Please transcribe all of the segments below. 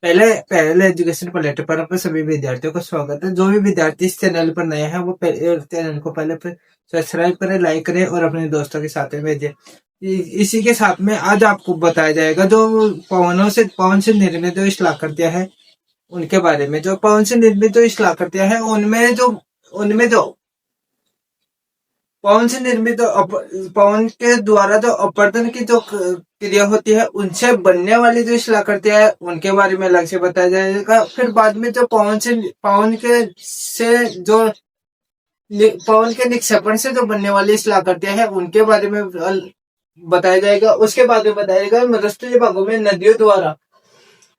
पहले पहले education platform पर सभी विद्यार्थियों का स्वागत है। जो भी विद्यार्थी इस चैनल पर नए हैं वो चैनल को पहले सब्सक्राइब करें, लाइक करें और अपने दोस्तों के साथ में भेजें। इसी के साथ में आज आपको बताया जाएगा जो पवन से निर्मित जो इस्लाकृतियां है उनके बारे में। जो पवन से निर्मित जो इस्लाकृतियां है उनमें जो पवन से निर्मित पवन के द्वारा जो अपवर्तन की जो क्रिया होती है उनसे बनने वाली जो शिलाकृतियां है उनके बारे में अलग से बताया जाएगा। फिर बाद में जो पवन के निक्षेपण से जो बनने वाली शिलाकृतियां है उनके बारे में बताया जाएगा। उसके बाद में बताया जाएगा मरुस्थलीय भागों में नदियों द्वारा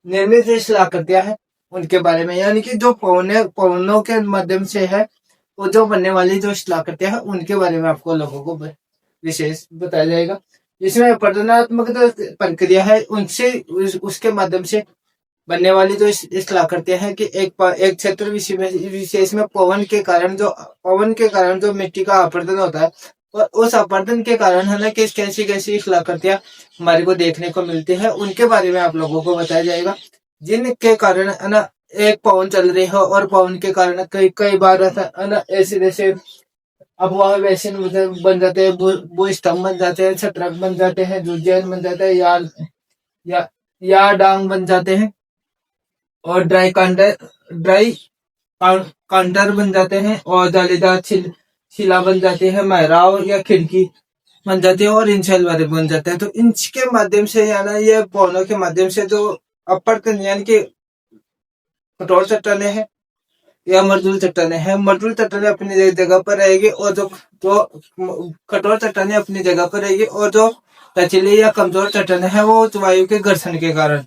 निर्मित जो शिलाकृतियां है उनके बारे में, यानी कि जो पवनों के माध्यम से है वो जो बनने वाली जो शिलाकृतियां है उनके बारे में आपको लोगों को विशेष बताया जाएगा। जिसमें अपवर्तनात्मक जो प्रक्रिया है उसके माध्यम से बनने वाली जो शिलाकृतियां है कि एक क्षेत्र विशेष में पवन के कारण जो मिट्टी का अपवर्तन होता है और उस अपवर्तन के कारण है ना कि कैसी कैसी शिलाकृतियां हमारे को देखने को मिलती है उनके बारे में आप लोगों को बताया जाएगा। जिनके कारण है ना एक पवन चल रही हो और पवन के कारण कई कई बार है ना ऐसे जैसे अफवाह वैसे बन जाते हैं, वो स्तंभ बन जाते हैं, छत्रक बन जाते हैं, उज्जैन बन जाते हैं, या, या डांग बन जाते हैं और ड्राई काउंटर बन जाते हैं और जालीदार शिला बन जाती है, महराव या खिड़की बन जाती है और इंशल वाले बन जाते हैं। तो इनके माध्यम से या ना ये पौनों के माध्यम से जो अपर यानी कि कठोर चट्टाने हैं या मर्दुल चट्टाने हैं, मर्दुल चट्टाने अपनी जगह पर रहेगी और जो कठोर चट्टाने अपनी जगह पर रहेगी और जो लचीली या कमजोर चट्टाने हैं वो वायु के घर्षण के कारण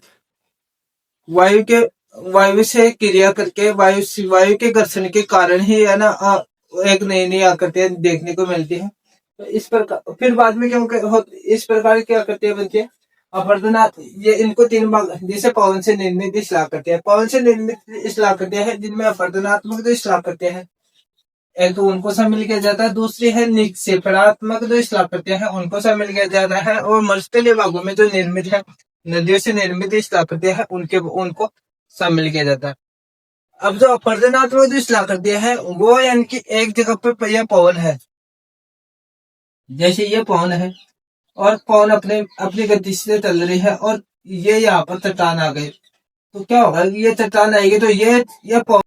वायु के वायु से क्रिया करके वायु के घर्षण के कारण ही है ना एक नई नई आकृतियां देखने को मिलती है। तो इस प्रकार फिर बाद में इस प्रकार की आकृतियां बनती है अपवर्तनात्। ये इनको तीन भाग जैसे पवन से निर्मित शिलाकृतियां, पवन से निर्मित शिलाकृतियां है जिनमें अपवर्तनात्मक जो शिलाकृतियां है एक तो उनको शामिल किया जाता है, दूसरी है निक्षेपणात्मक जो शिलाकृतियां है उनको शामिल किया जाता है और मरुस्थलीय भागों में जो निर्मित है नदियों से निर्मित शिलाकृतियां है उनको शामिल किया जाता है। अब जो अपवर्तनात्मक जो शिलाकृतियां है वो यानी कि एक जगह पर यह पवन है, जैसे ये पवन है और पवन अपनी गति से चल रही है और ये यहाँ पर चट्टान आ गई तो क्या होगा कि ये चट्टान आएगी तो ये पवन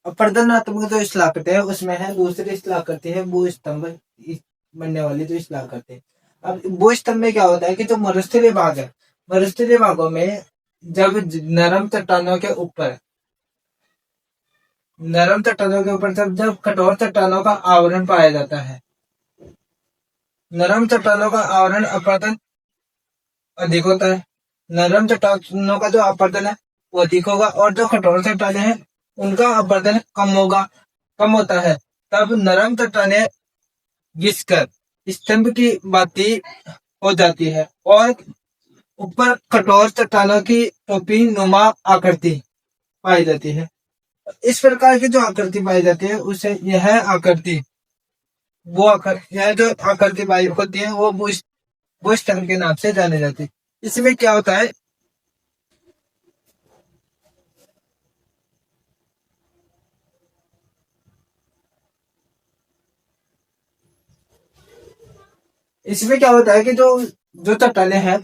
अपरदनात्मक जो स्थलाकृति है उसमें है दूसरी स्थलाकृति है भूस्तंभ बनने वाली जो स्थलाकृति। अब भूस्तंभ में क्या होता है कि जो मरुस्थलीय भाग है, मरुस्थलीय भागों में जब नरम चट्टानों के ऊपर जब कठोर चट्टानों का आवरण पाया जाता है, नरम चट्टानों का आवरण अपरदन अधिक होता है, नरम चट्टानों का जो अपरदन है वो अधिक होगा और जो कठोर चट्टानें हैं उनका अपरदन कम होता है। तब नरम चट्टानें घिसकर स्तंभ की भांति हो जाती है और ऊपर कठोर चट्टानों की टोपी नुमा आकृति पाई जाती है। इस प्रकार की जो आकृति पाई जाती है उसे यह जो आकृति पाई होती है वो भूस्तंभ के नाम से जानी जाती है। इसमें क्या होता है, इसमें क्या होता है कि जो चट्टानें हैं,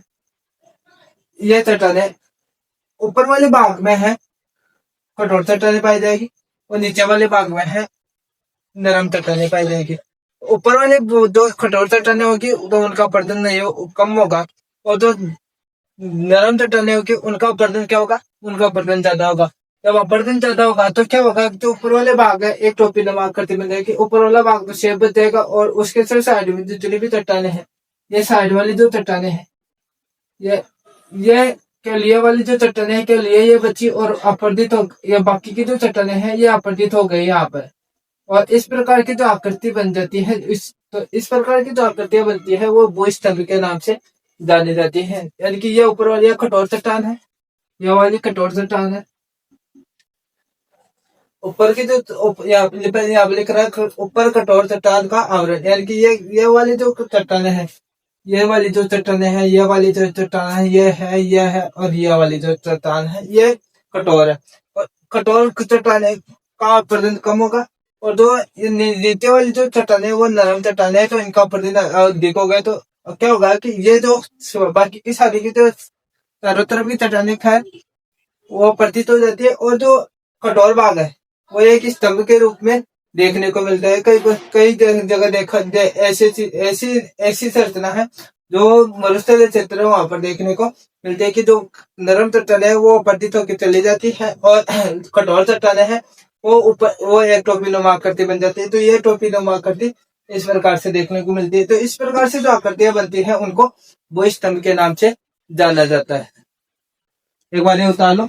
ये चट्टानें ऊपर वाले भाग में है कठोर चट्टानें पाई जाएगी और नीचे वाले भाग में है नरम चट्टानें पाई जाएगी। ऊपर वाले जो कठोर चट्टानें होगी तो उनका अपरदन नहीं कम होगा और जो नरम चट्टानें होगी उनका अपरदन क्या होगा, उनका अपरदन ज्यादा होगा। जब अपरदन ज्यादा होगा तो क्या होगा, जो ऊपर वाले भाग है एक टोपी नुमा आकृति बन जाएगी, ऊपर वाला भाग तो शेप बच जाएगा और उसके सिर्फ साइड में जितनी भी चट्टानें हैं, ये साइड वाली जो चट्टानें हैं, ये केलिए वाली जो चट्टानें हैं केलिए ये बची और अपरदित हो, या बाकी की जो चट्टानें हैं ये अपरदित हो गई यहाँ पर। और इस प्रकार की जो आकृति बन जाती है, इस प्रकार की जो आकृतियां बनती है वो भूस्तंभ के नाम से जानी जाती है। यानी कि ये ऊपर वाली कठोर चट्टान है, यह वाली कठोर चट्टान है। ऊपर की जो यहाँ लिख रहा है ऊपर कठोर चट्टान का आवरण, यानी कि ये वाली जो चट्टानें हैं, ये वाली जो चट्टानें हैं, ये वाली जो चट्टान है, ये है और ये वाली जो चट्टान है ये कठोर है। और कठोर चट्टान का अपरदन कम होगा और जो नीचे वाली जो चट्टान है वो नरम चट्टान है तो इनका अपरदन अधिक होगा। तो क्या होगा कि ये जो बाकी की सारी की जो चारों तरफ की चट्टानें है वो प्रतीत हो जाती है और जो कठोर भाग है वो एक स्तंभ के रूप में देखने को मिलता है। कई जगह देखा ऐसी संरचना है जो मरुस्थलीय क्षेत्र है वहां पर देखने को मिलते है कि जो नरम चट्टान है वो अपरदित होकर चली जाती है और कठोर चट्टानें है वो एक टोपी नुमा आकृति बन जाती है। तो ये टोपी नुमा आकृति इस प्रकार से देखने को मिलती है। तो इस प्रकार से जो आकृतियां बनती है उनको भूस्तंभ के नाम से जाना जाता है। एक बार ये उतार लो।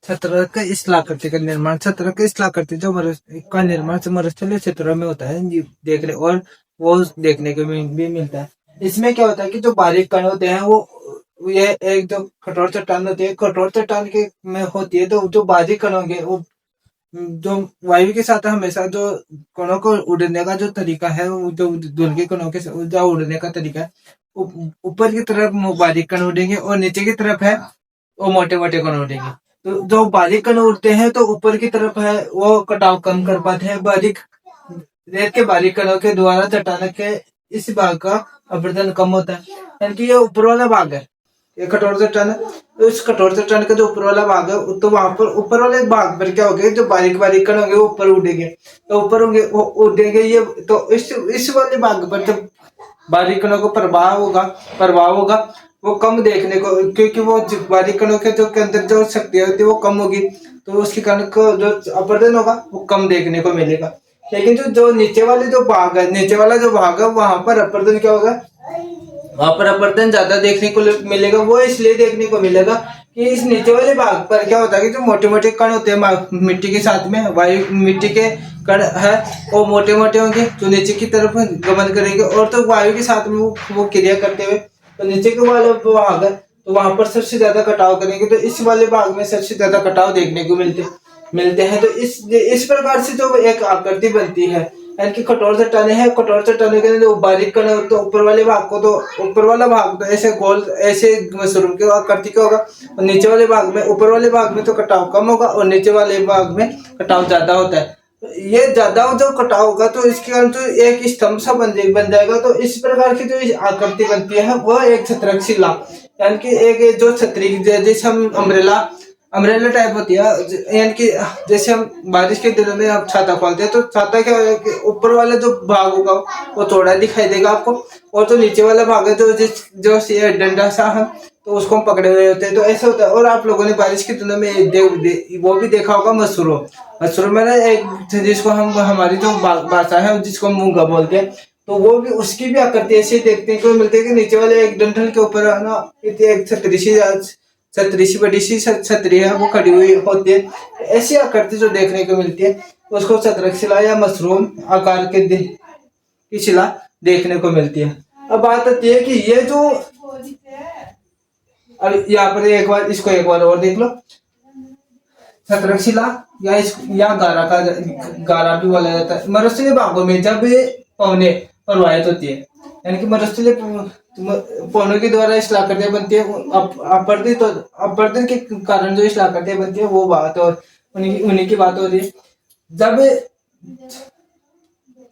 छत्रक स्थलाकृति का निर्माण, छत्रक स्थलाकृति जो का निर्माण मरुस्थलीय क्षेत्रों में होता है देखने और वो देखने को भी मिलता है। इसमें क्या होता है कि जो बारीक कण होते हैं वो ये एक जो कठोर चट्टान होती है, कठोर चट्टान के में होती है तो जो बारीक कण होंगे वो जो वायु के साथ हमेशा जो कणों को उड़ने का जो तरीका है, जो धूल के कणों के जो उड़ने का तरीका है, ऊपर की तरफ बारीक कण उड़ेंगे और नीचे की तरफ है वो मोटे मोटे कण उड़ेंगे। तो जो बारीक कण उड़ते हैं तो ऊपर की तरफ है वो कटाव कम कर पाते हैं, रेत के बारीक कणों के द्वारा चट्टान के इस भाग का अपरदन कम होता है। यानी कि ये ऊपर वाला भाग है, ये कठोर चट्टान है, तो इस कठोर चट्टान का जो ऊपर वाला भाग है तो वहां पर ऊपर वाले भाग पर क्या होगा, जो बारीक बारीक कण होंगे वो ऊपर उड़ेंगे, तो ऊपर होंगे वो उड़ेंगे ये, तो इस वाले भाग पर जब बारीक कणों को प्रभाव होगा वो कम देखने को, क्योंकि वो बारीक कणों के जो के अंदर जो शक्ति होती है वो कम होगी तो उसके कारण को जो अपरदन होगा वो कम देखने को मिलेगा। लेकिन जो नीचे वाले जो भाग है, नीचे वाला जो भाग है वहां पर अपरदन क्या होगा, वहां पर अपरदन ज्यादा देखने को मिलेगा। वो इसलिए देखने को मिलेगा कि इस नीचे वाले भाग पर क्या होता है कि जो मोटे मोटे कण होते हैं मिट्टी के साथ में, मिट्टी के कण है वो मोटे मोटे होंगे जो नीचे की तरफ गमन करेंगे और तो वायु के साथ में वो क्रिया करते हुए तो नीचे के वाले भाग है तो वहां पर सबसे ज्यादा कटाव करेंगे, तो इस वाले भाग में सबसे ज्यादा कटाव देखने को मिलते हैं। तो इस प्रकार से जो एक आकृति बनती है, यानी कि कठोर चट्टाने हैं, कठोर चट्टानों के जो बारीक कण तो ऊपर वाले भाग को तो ऊपर वाला भाग तो ऐसे गोल ऐसे स्वरूप के आकृति का होगा और नीचे वाले भाग में ऊपर वाले भाग में तो कटाव कम होगा और नीचे वाले भाग में कटाव ज्यादा होता है। ये ज्यादा जो कटाव होगा तो इसके कारण तो एक स्तंभ सा बन जाएगा। तो इस प्रकार की जो आकृति बनती है वह एक छत्रशिला, यानी कि एक जो छतरी जैसे हम अम्ब्रेला अम्ब्रेला टाइप होती है, यानी कि जैसे हम बारिश के दिनों में आप छाता खोलते हैं तो छाता क्या होगा कि ऊपर वाला जो भाग होगा वो थोड़ा दिखाई देगा आपको, और जो नीचे वाला भाग है जो डंडा सा है तो उसको हम पकड़े हुए होते हैं, तो ऐसा होता है। और आप लोगों ने बारिश के दिनों में वो भी देखा होगा मशरूम। मशरूम में ना एक जिसको हम हमारी जो भाषा है जिसको हम मूंगा बोलते हैं, तो वो भी उसकी भी आकृति ऐसे देखने को मिलती है कि नीचे वाले एक डंठल के ऊपर है ना एक छतरी सी बड़ी सी छतरी है वो खड़ी हुई होती है। ऐसी आकृति जो देखने को मिलती है उसको छत्रशिला या मशरूम आकार की शिला देखने को मिलती है। अब बात आती है कि ये जो, अब यहाँ पर एक बार इसको एक बार और देख लो, छत्रशिला या गारा भी बोला जाता है। मरुस्थलीय भागों में जब पवने प्रवाहित होती है, यानी कि मरुस्थलीय पवनों के द्वारा शिलाकृतियां बनती है, अपरदन के कारण जो शिलाकृतियां बनती है वो बात और उन्हीं की बात हो रही है। जब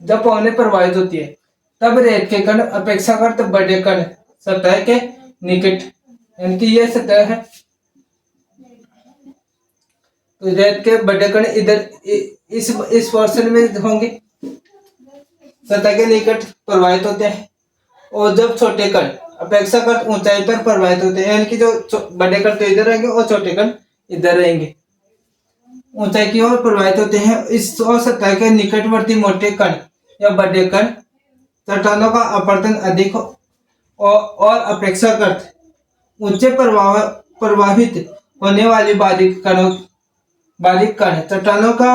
जब पवने प्रवाहित होती है तब रेत के कण अपेक्षाकृत बड़े कण सतह के निकट, यानी कि ये सतह है तो रेत के बड़े कण इधर इस पोर्शन में होंगे, सतह के निकट प्रवाहित होते हैं। और जब छोटे कण अपेक्षाकृत ऊंचाई पर प्रवाहित होते हैं, यानी कि जो बड़े कण तो इधर रहेंगे और छोटे कण इधर रहेंगे, ऊंचाई की ओर प्रवाहित होते हैं। इस और सतह के निकटवर्ती मोटे कण या बड़े कण चट्टानों का अपरदन अधिक और अपेक्षाकृत ऊंचे प्रवाहित होने वाली बारीक कण चट्टानों का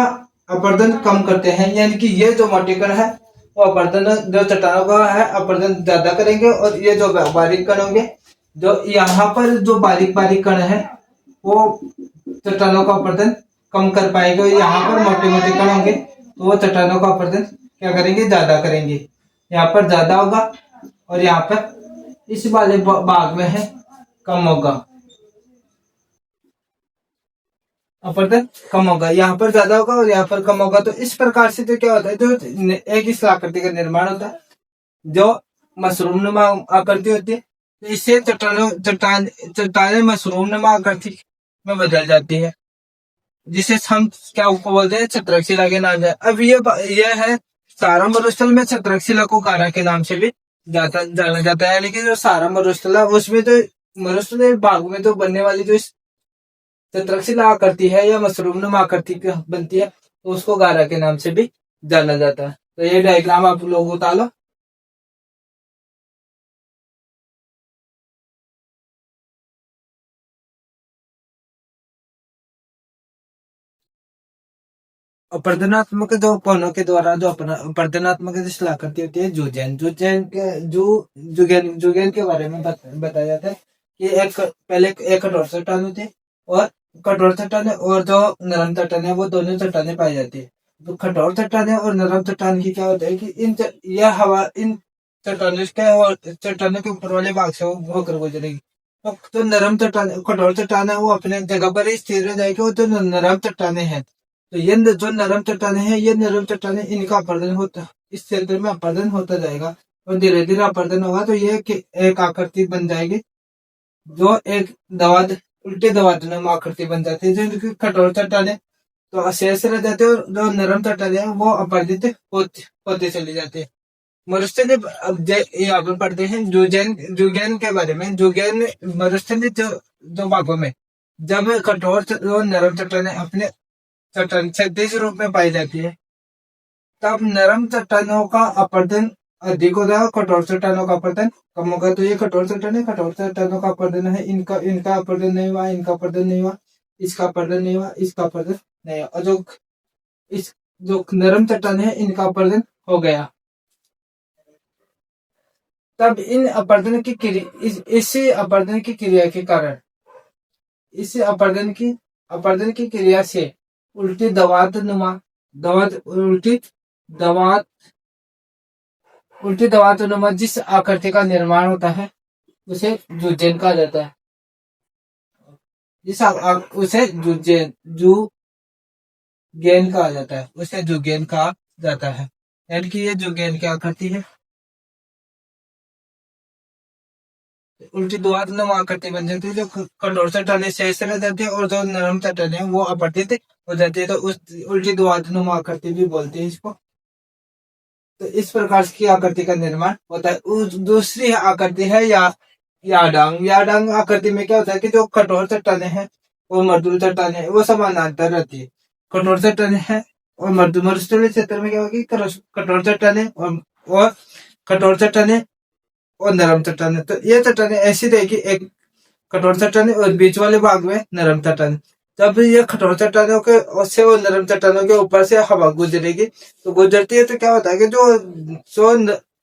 अपरदन कम करते हैं, यानी कि ये जो मोटे कण है वो अपरदन जो चट्टानों का है अपरदन ज्यादा करेंगे, और ये जो बारीक कण होंगे जो यहाँ पर जो बारीक बारीक कण है वो चट्टानों का अपरदन कम कर पाएंगे, और यहाँ पर मोटे मोटे कण होंगे तो वो चट्टानों का अपरदन क्या करेंगे, ज्यादा करेंगे। यहाँ पर ज्यादा होगा और यहाँ पर इस वाले भाग में है कम होगा, अपरदन कम होगा, यहाँ पर ज्यादा होगा और यहाँ पर कम होगा। तो इस प्रकार से तो क्या होता है, जो एक इस आकृति का निर्माण होता है जो मशरूम नुमा आकृति होती है, तो इससे चट्टाने मशरूम नुमा आकृति में बदल जाती है, जिसे हम क्या बोलते हैं, छत्रशिला के नाम से। अब ये है सारा मरुस्थल में छत्रशिला को गारा के नाम से भी जाना जाता है, लेकिन जो सारा मरुस्थल है उसमें तो मरुस्थल भाग में तो बनने वाली जो छत्रशिला आकृति है या मशरूम नुमा आकृति बनती है तो उसको गारा के नाम से भी जाना जाता है। तो ये डायग्राम आप लोग उतारो। अपरदनात्मक जो पवनों के द्वारा जो अपरदनात्मक जो शिलाकृति होती है जुगैन के बारे में बताया जाता है कि पहले एक कठोर चट्टान होती है और कठोर चट्टाने और जो नरम चट्टान है वो दोनों चट्टाने पाई जाती है। तो कठोर चट्टाने और नरम चट्टान की क्या होता है कि इन चट्टानों के ऊपर वाले भाग से होकर गुजरेगी। तो जो नरम चट्टान कठोर चट्टान है वो अपने जगह पर ही स्थिर रह जाएगी, और जो नरम चट्टाने हैं तो ये जो नरम चट्टाने हैं ये नरम चट्टाने इनका अपरदन होता इस क्षेत्र में अपरदन होता जाएगा और धीरे धीरे अपरदन होगा तो ये एक आकृति बन जाएगी जो एक उल्टे दवात आकृति बन जाती है। जो कठोर चट्टाने तो अशेष रह जाते हैं और जो नरम चट्टाने हैं वो अपरदित होते चली जाती है। मरुस्थलीय अब यहाँ पर पढ़ते हैं जुगैन के बारे में। जुगैन मरुस्थलीय जो भागों में जब कठोर और नरम चट्टाने अपने चट्टान क्षैतिज रूप में पाई जाती है तब नरम चट्टानों का अपरदन अधिक होता है और कठोर चट्टानों का अपरदन कम होगा। तो ये कठोर चट्टानों का अपरदन है, इनका अपरदन नहीं हुआ, इनका अपरदन नहीं हुआ, इसका अपरदन नहीं हुआ, इसका अपरदन नहीं हुआ, और जो नरम चट्टान है इनका अपरदन हो गया। तब इन अपरदन की इसी अपरदन की क्रिया के कारण इस अपरदन की क्रिया से उल्टी दवात नुमा जिस आकृति का निर्माण होता है उसे जुगैन कहा जाता है। उसे गेंद कहा जाता है, उसे जो गेंद कहा जाता है। यानी कि ये जो गेंद क्या करती है, उल्टी दुआरनुमा आकृति बन जाती है। जो कठोर चट्टानें शेष रह जाती है और जो नरम चट्टानें हैं वो अपठित हो जाती है, तो उस उल्टी दुआरनुमा आकृति भी बोलते हैं इसको। तो इस प्रकार की आकृति का निर्माण होता है। दूसरी आकृति है याडांग। याडांग आकृति में क्या होता है कि जो कठोर चट्टानें हैं और मर्दुल चट्टानें हैं वो समानांतर रहती है। कठोर चट्टानें हैं और मरुस्थलीय क्षेत्र में क्या होगी, कठोर चट्टानें और कठोर चट्टानें और नरम चट्टानें। तो ये चट्टानें ऐसी रहेगी, एक कठोर चट्टानें और बीच वाले भाग में नरम चट्टानें। जब ये कठोर चट्टानों के से और नरम चट्टानों के ऊपर से हवा गुजरेगी, तो गुजरती है तो क्या होता है कि जो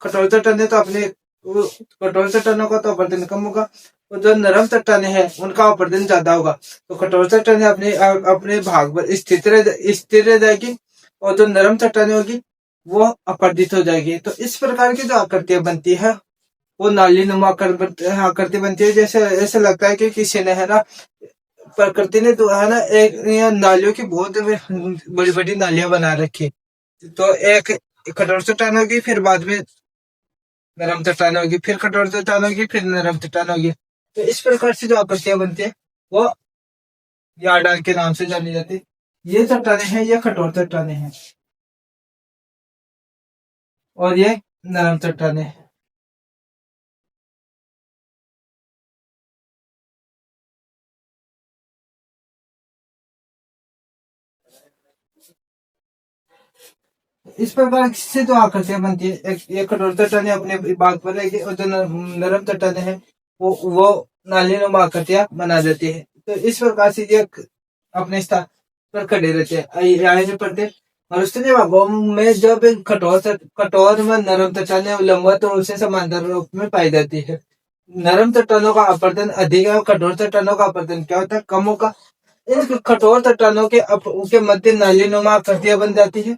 कठोर चट्टानें तो अपने कठोर चट्टानों का तो अपरदन कम होगा और जो नरम चट्टानें हैं उनका अपरदन ज्यादा होगा। तो कठोर चट्टानें अपने अपने भाग पर स्थिर रह जाएगी और जो नरम चट्टानें होगी वो अपरदित हो जाएगी। तो इस प्रकार की जो आकृतियां बनती है वो नाली नुमा आकृति बनती है। जैसे ऐसा लगता है कि किसी ने है ना, प्रकृति ने तो है ना एक नालियों की बहुत बड़ी बड़ी नालियां बना रखी। तो एक कठोर चट्टान होगी, फिर बाद में नरम चट्टान होगी, फिर कठोर चट्टान होगी, फिर नरम चट्टान होगी। तो इस प्रकार से जो आकृतियां बनती है वो यार्डान के नाम से जानी जाती है। ये चट्टाने हैं, ये कठोर चट्टाने हैं और ये नरम चट्टाने हैं। इस प्रकार से जो आकृतियां बनती है, एक कठोर चट्टाने अपने भाग पर रहेगी और जो नरम चट्टाने हैं वो नालीनुमा आकृतियां बना देती है। तो इस प्रकार से ये अपने स्थान पर खड़े रहते हैं। आगे जो पढ़ते हैं, मरुस्थलीय भागों में जब कठोर में नरम चट्टाने लंबवत और उसे समांतर रूप में पाई जाती है। नरम चट्टानों का अपरदन अधिक है और कठोर चट्टानों का अपरदन क्या होता है, कम होगा। इन कठोर चट्टानों के मध्य नालीनुमा आकृतियां बन जाती है।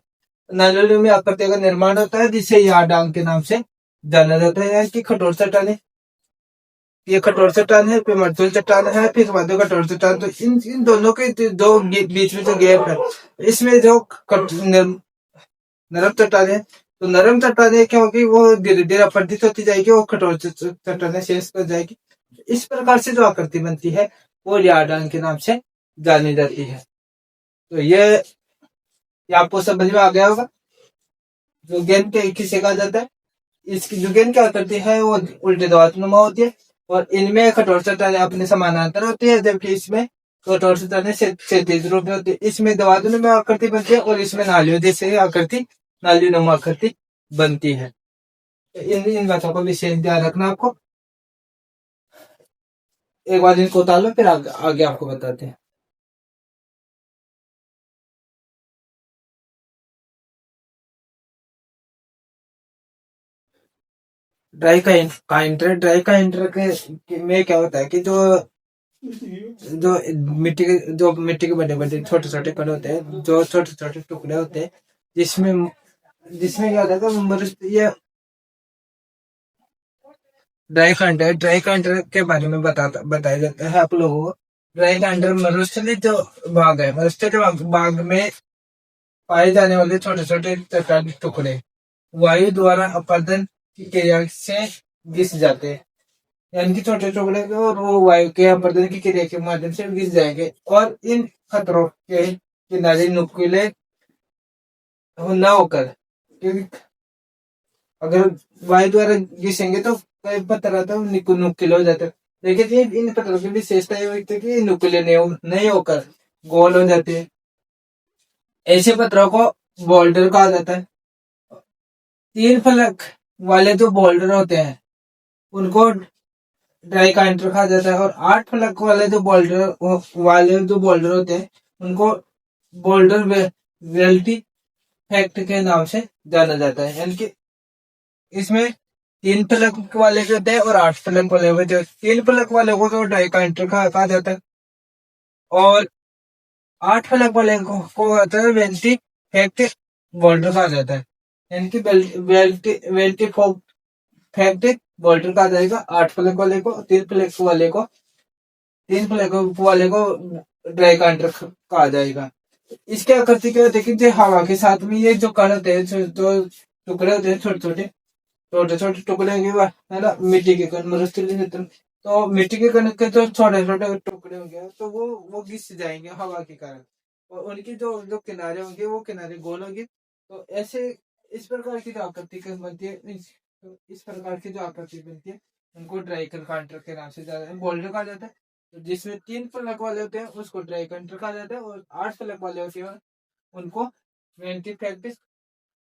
नालियों में आकृतियों का निर्माण होता है जिसे याडांग के नाम से जाना जाता है। यानी कि कठोर चट्टान है, ये कठोर चट्टान है, फिर मर्दुल चट्टान है, फिर बाद में कठोर चट्टान। तो इन दोनों के दो बीच में जो गैप है, इसमें जो नरम चट्टान है, तो नरम चट्टाने क्या होगी, वो धीरे धीरे अपरदित होती जाएगी और कठोर चट्टाने शेष कर जाएगी। इस प्रकार से जो आकृति बनती है वो याडांग के नाम से जानी जाती है। तो ये आपको समझ में आ गया होगा। जो गेंद के किसे कहा जाता है, इसकी जो गेंद क्या करती है वो उल्टे दवानुमा होती है और इनमें कठोर चट्टानें अपने समानांतर होती है, जबकि इसमें कठोर चट्टानें क्षैतिज रूप में होती है। इसमें दवानुमा आकृति बनती है और इसमें नालियों जैसे आकृति, नालीनुमा आकृति बनती है। तो इन बातों को विशेष ध्यान रखना आपको। एक बार इनको उतार लो, फिर आगे आपको बताते हैं। ड्राई काइंटर में क्या होता है कि जो मिट्टी के बड़े बड़े छोटे छोटे कण होते हैं, जो छोटे छोटे टुकड़े होते हैं, जिसमें जिसमें क्या होता है कि ये ड्राई काइंटर के बारे में बताया जाता है आप लोगों को। ड्राई काइंटर मरुस्थलीय जो भाग है, मरुस्थलीय भाग में पाए जाने वाले छोटे छोटे चट्टानी टुकड़े वायु द्वारा अपरदन की क्रिया से घिस जाते हैं। यानी कि छोटे टुकड़े और वो वायु के अपरदन की क्रिया के माध्यम से घिस जाएंगे और इन खतरों के किनारे नुकीले न होकर, क्योंकि अगर वायु द्वारा घिसेंगे तो कई पत्थर आता है नुकीले हो जाते हैं। लेकिन ये इन पत्थरों की विशेषता ये होती है कि नुकीले नहीं होकर गोल हो जाते हैं। ऐसे पत्थरों को बोल्डर कहा जाता है। 3 फलक वाले जो बोल्डर होते हैं उनको ड्राई काइंटर कहा जाता है और 8 फलक वाले जो बोल्डर होते हैं उनको बोल्डर वेल्टी फैक्ट के नाम से जाना जाता है। यानी कि इसमें 3 फलक वाले जो होते हैं और 8 फलक वाले होते हैं। 3 फलक वाले को तो ड्राई काइंटर कहा जाता है और 8 फलक वाले को होता है वेल्टी फैक्ट बोल्डर कहा जाता है। यानी कि वेल्टी फैक्ट बोल्डर कहा जाएगा 8 फलक वाले को। 3 फलक वाले को ड्राई काइंटर कहा जाएगा। इसके आकृति क्या होती है कि जो हवा के साथ में ये जो कण होते हैं, जो टुकड़े होते हैं, छोटे छोटे छोटे छोटे टुकड़े होंगे, है ना, मिट्टी के कण, मरुस्थलीय क्षेत्र में। तो मिट्टी के कण के जो छोटे छोटे टुकड़े होंगे तो वो घिस जाएंगे हवा के कारण, और उनकी जो जो किनारे होंगे वो किनारे गोल होंगे। तो ऐसे इस प्रकार की जो आकृति बनती है, इस प्रकार की जो आकृति बनती है उनको ड्राइकर कांटर के नाम से जाना है, बोल्डर कहा जाता है। तो जिसमें 3 फलक वाले होते हैं उसको ड्राई कंटर कहा जाता है, और 8 फलक वाले होते हैं उनको वेंटी प्रैक्टिस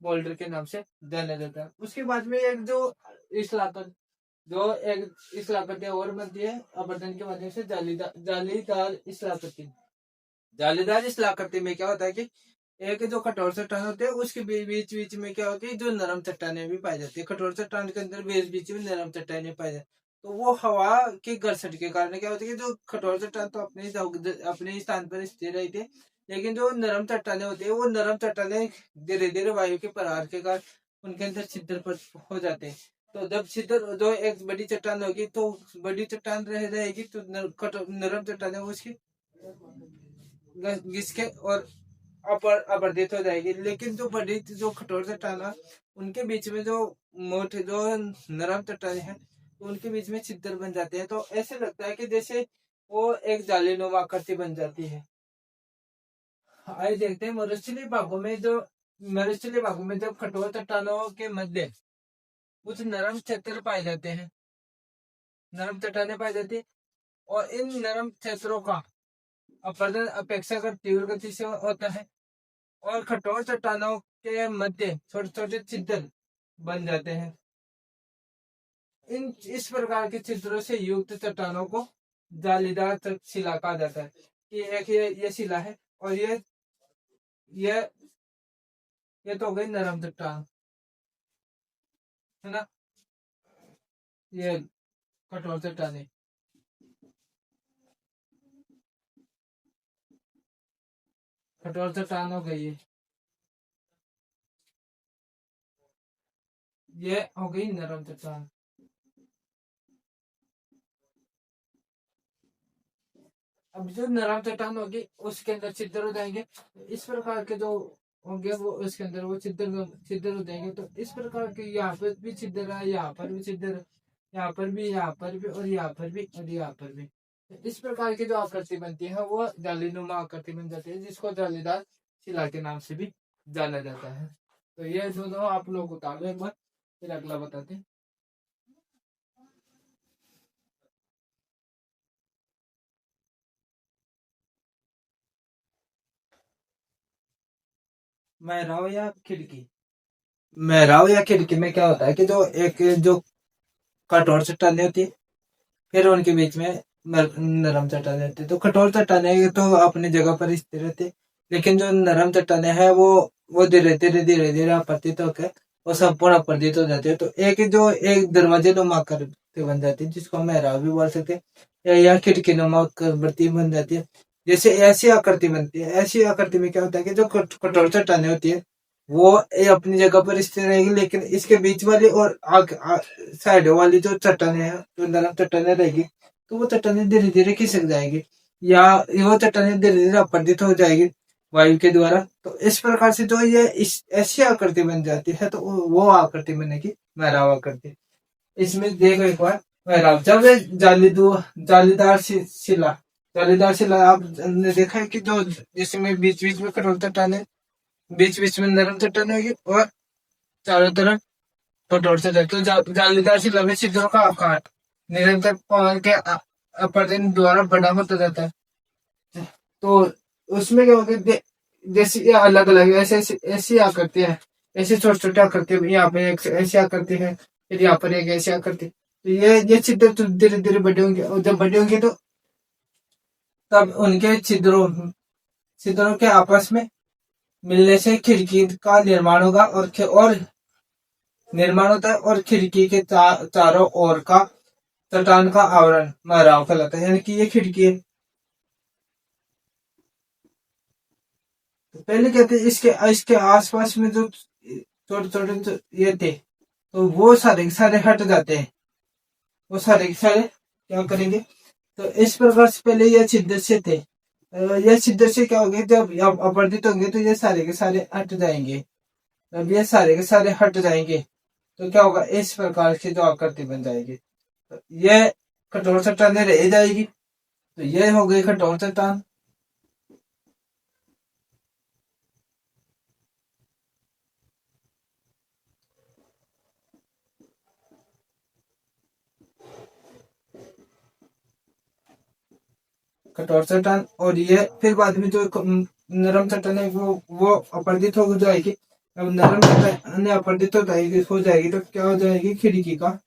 बोल्डर के नाम से जाना जाता है। उसके बाद में एक जो इस्लाकती और बनती है अपरदन के माध्यम से जालीदार इस्लाकती। जालीदार इस्लाकती में क्या होता है कि एक जो कठोर चट्टान होते हैं उसके बीच बीच में क्या होती है, जो नरम चट्टाने भी पाई जाती है। कठोर चट्टान के अंदर बीच बीच में नरम चट्टाने पाई जाती है। तो वो हवा की घर्षण के कारण क्या होती है कि जो कठोर चट्टान तो अपने स्थान पर स्थिर रहती है, लेकिन जो नरम चट्टाने होती है वो नरम चट्टाने धीरे धीरे वायु के प्रहार के कारण उनके अंदर छिद्र पर हो जाते हैं। तो जब छिद्र, जो एक बड़ी चट्टान होगी तो बड़ी चट्टान रह जाएगी, तो नरम चट्टाने उसकी घिसके और अपरदित हो जाएगी। लेकिन जो बड़ी जो कठोर चट्टान है उनके बीच में जो मोटे जो नरम चट्टाने हैं तो उनके बीच में छिद्र बन जाते हैं। तो ऐसे लगता है कि जैसे वो एक जालीनुमा आकृति बन जाती है। आइए देखते हैं मरुस्थलीय भागों में जब कठोर चट्टानों के मध्य कुछ नरम क्षेत्र पाए जाते हैं, नरम चट्टाने पाई जाती है, और इन नरम क्षेत्रों का अपरदन अपेक्षाकृत तीव्र गति से होता है, और कठोर चट्टानों के मध्य छोटे छोटे छिद्र बन जाते हैं। इस प्रकार के छिद्रों से युक्त चट्टानों को जालीदार शिला कहा जाता है। कि एक ये शिला है, और ये तो हो गई नरम चट्टान, है ना, ये कठोर चट्टाने। कठोर चट्टान हो गई, ये हो गई नरम चट्टान। अब जो नरम चट्टान होगी उसके अंदर छिद्र हो जाएंगे, इस प्रकार के जो होंगे वो उसके अंदर वो छिद्र हो जाएंगे। तो इस प्रकार के यहाँ पर भी छिद्र है, यहाँ पर भी छिद्र है, यहाँ पर भी, यहाँ पर भी, और यहाँ पर भी, और यहाँ पर भी। तो इस प्रकार की जो आकृति बनती है वो जालीनुमा आकृति बन जाती है, जिसको जालीदार शिला के नाम से भी जाना जाता है। तो ये दोनों आप लोग उतार लो एक बार, फिर अगला बताते हैं। मेहराब या खिड़की। मेहराब या खिड़की में क्या होता है कि जो एक जो कठोर चट्टाने होती है, फिर उनके बीच में नरम चट्टाने होती है। तो कठोर चट्टाने तो अपनी जगह पर स्थिर रहती है, लेकिन जो नरम चट्टाने हैं वो धीरे धीरे धीरे धीरे अपरदित होकर वो संपूर्ण अपरदित हो जाती है। तो एक दरवाजे नुमा आकृति बन जाती है, जिसको हम मेहराब भी बोल सकते हैं, या खिड़की नुमा आकृति बन जाती है। जैसे ऐसी आकृति बनती है, ऐसी आकृति में क्या होता है कि जो कठोर चट्टाने होती है वो अपनी जगह पर स्थिर रहेगी, लेकिन इसके बीच वाली और साइड वाली जो चट्टाने हैं, जो नरम चट्टाने रहेगी, तो वो चट्टाने धीरे धीरे खिसक जाएगी, या वो चट्टाने धीरे धीरे अपरदित हो जाएगी वायु के द्वारा। तो इस प्रकार से जो ये ऐसी आकृति बन जाती है, तो वो आकृति बनेगी मेहराब आकृति। इसमें देखो एक बार, मेहराब जब जालीदार शिला आपने देखा है कि जो जिसमें बीच बीच में कठोर चट्टाने, बीच बीच में नरम चट्टान होगी, और चारों तरफ कठोर चट्टान। तो जालीदार शिला में छिद्रों का आकार निरंतर पवन के अपरदन द्वारा बड़ा होता जाता है। तो उसमें क्या होगा, जैसे ये अलग अलग ऐसी आकृति है, ऐसी छोटी छोटी आकृति, यहाँ पे एक ऐसी आकृति है, फिर यहाँ पर एक ऐसी आकृति। तो ये छिद्र तो धीरे धीरे बड़े होंगे, और जब बड़े होंगे तो तब उनके छिद्रों के आपस में मिलने से खिड़की का निर्माण होगा, और निर्माण होता है, और खिड़की के चारों ओर का चट्टान का आवरण मेहराब कहलाता है, यानी कि ये खिड़की है। तो पहले कहते हैं इसके आसपास में जो छोटे छोटे ये थे, तो वो सारे सारे हट जाते हैं, वो सारे सारे क्या करेंगे। तो इस प्रकार से पहले ये छिद्र से थे, ये सीधे से क्या होंगे, जब अपवर्तित होंगे तो ये सारे के सारे हट जाएंगे। जब ये सारे के सारे हट जाएंगे तो क्या होगा, इस प्रकार की जो आकृति बन जाएगी। तो ये कठोर चट्टानें रह जाएगी। तो ये हो गई कठोर चट्टान। कठोर चट्टान। और ये फिर बाद में जो नरम चट्टान है वो अपरदित हो जाएगी। अब नरम चट्टान हो जाएगी तो क्या हो जाएगी, खिड़की का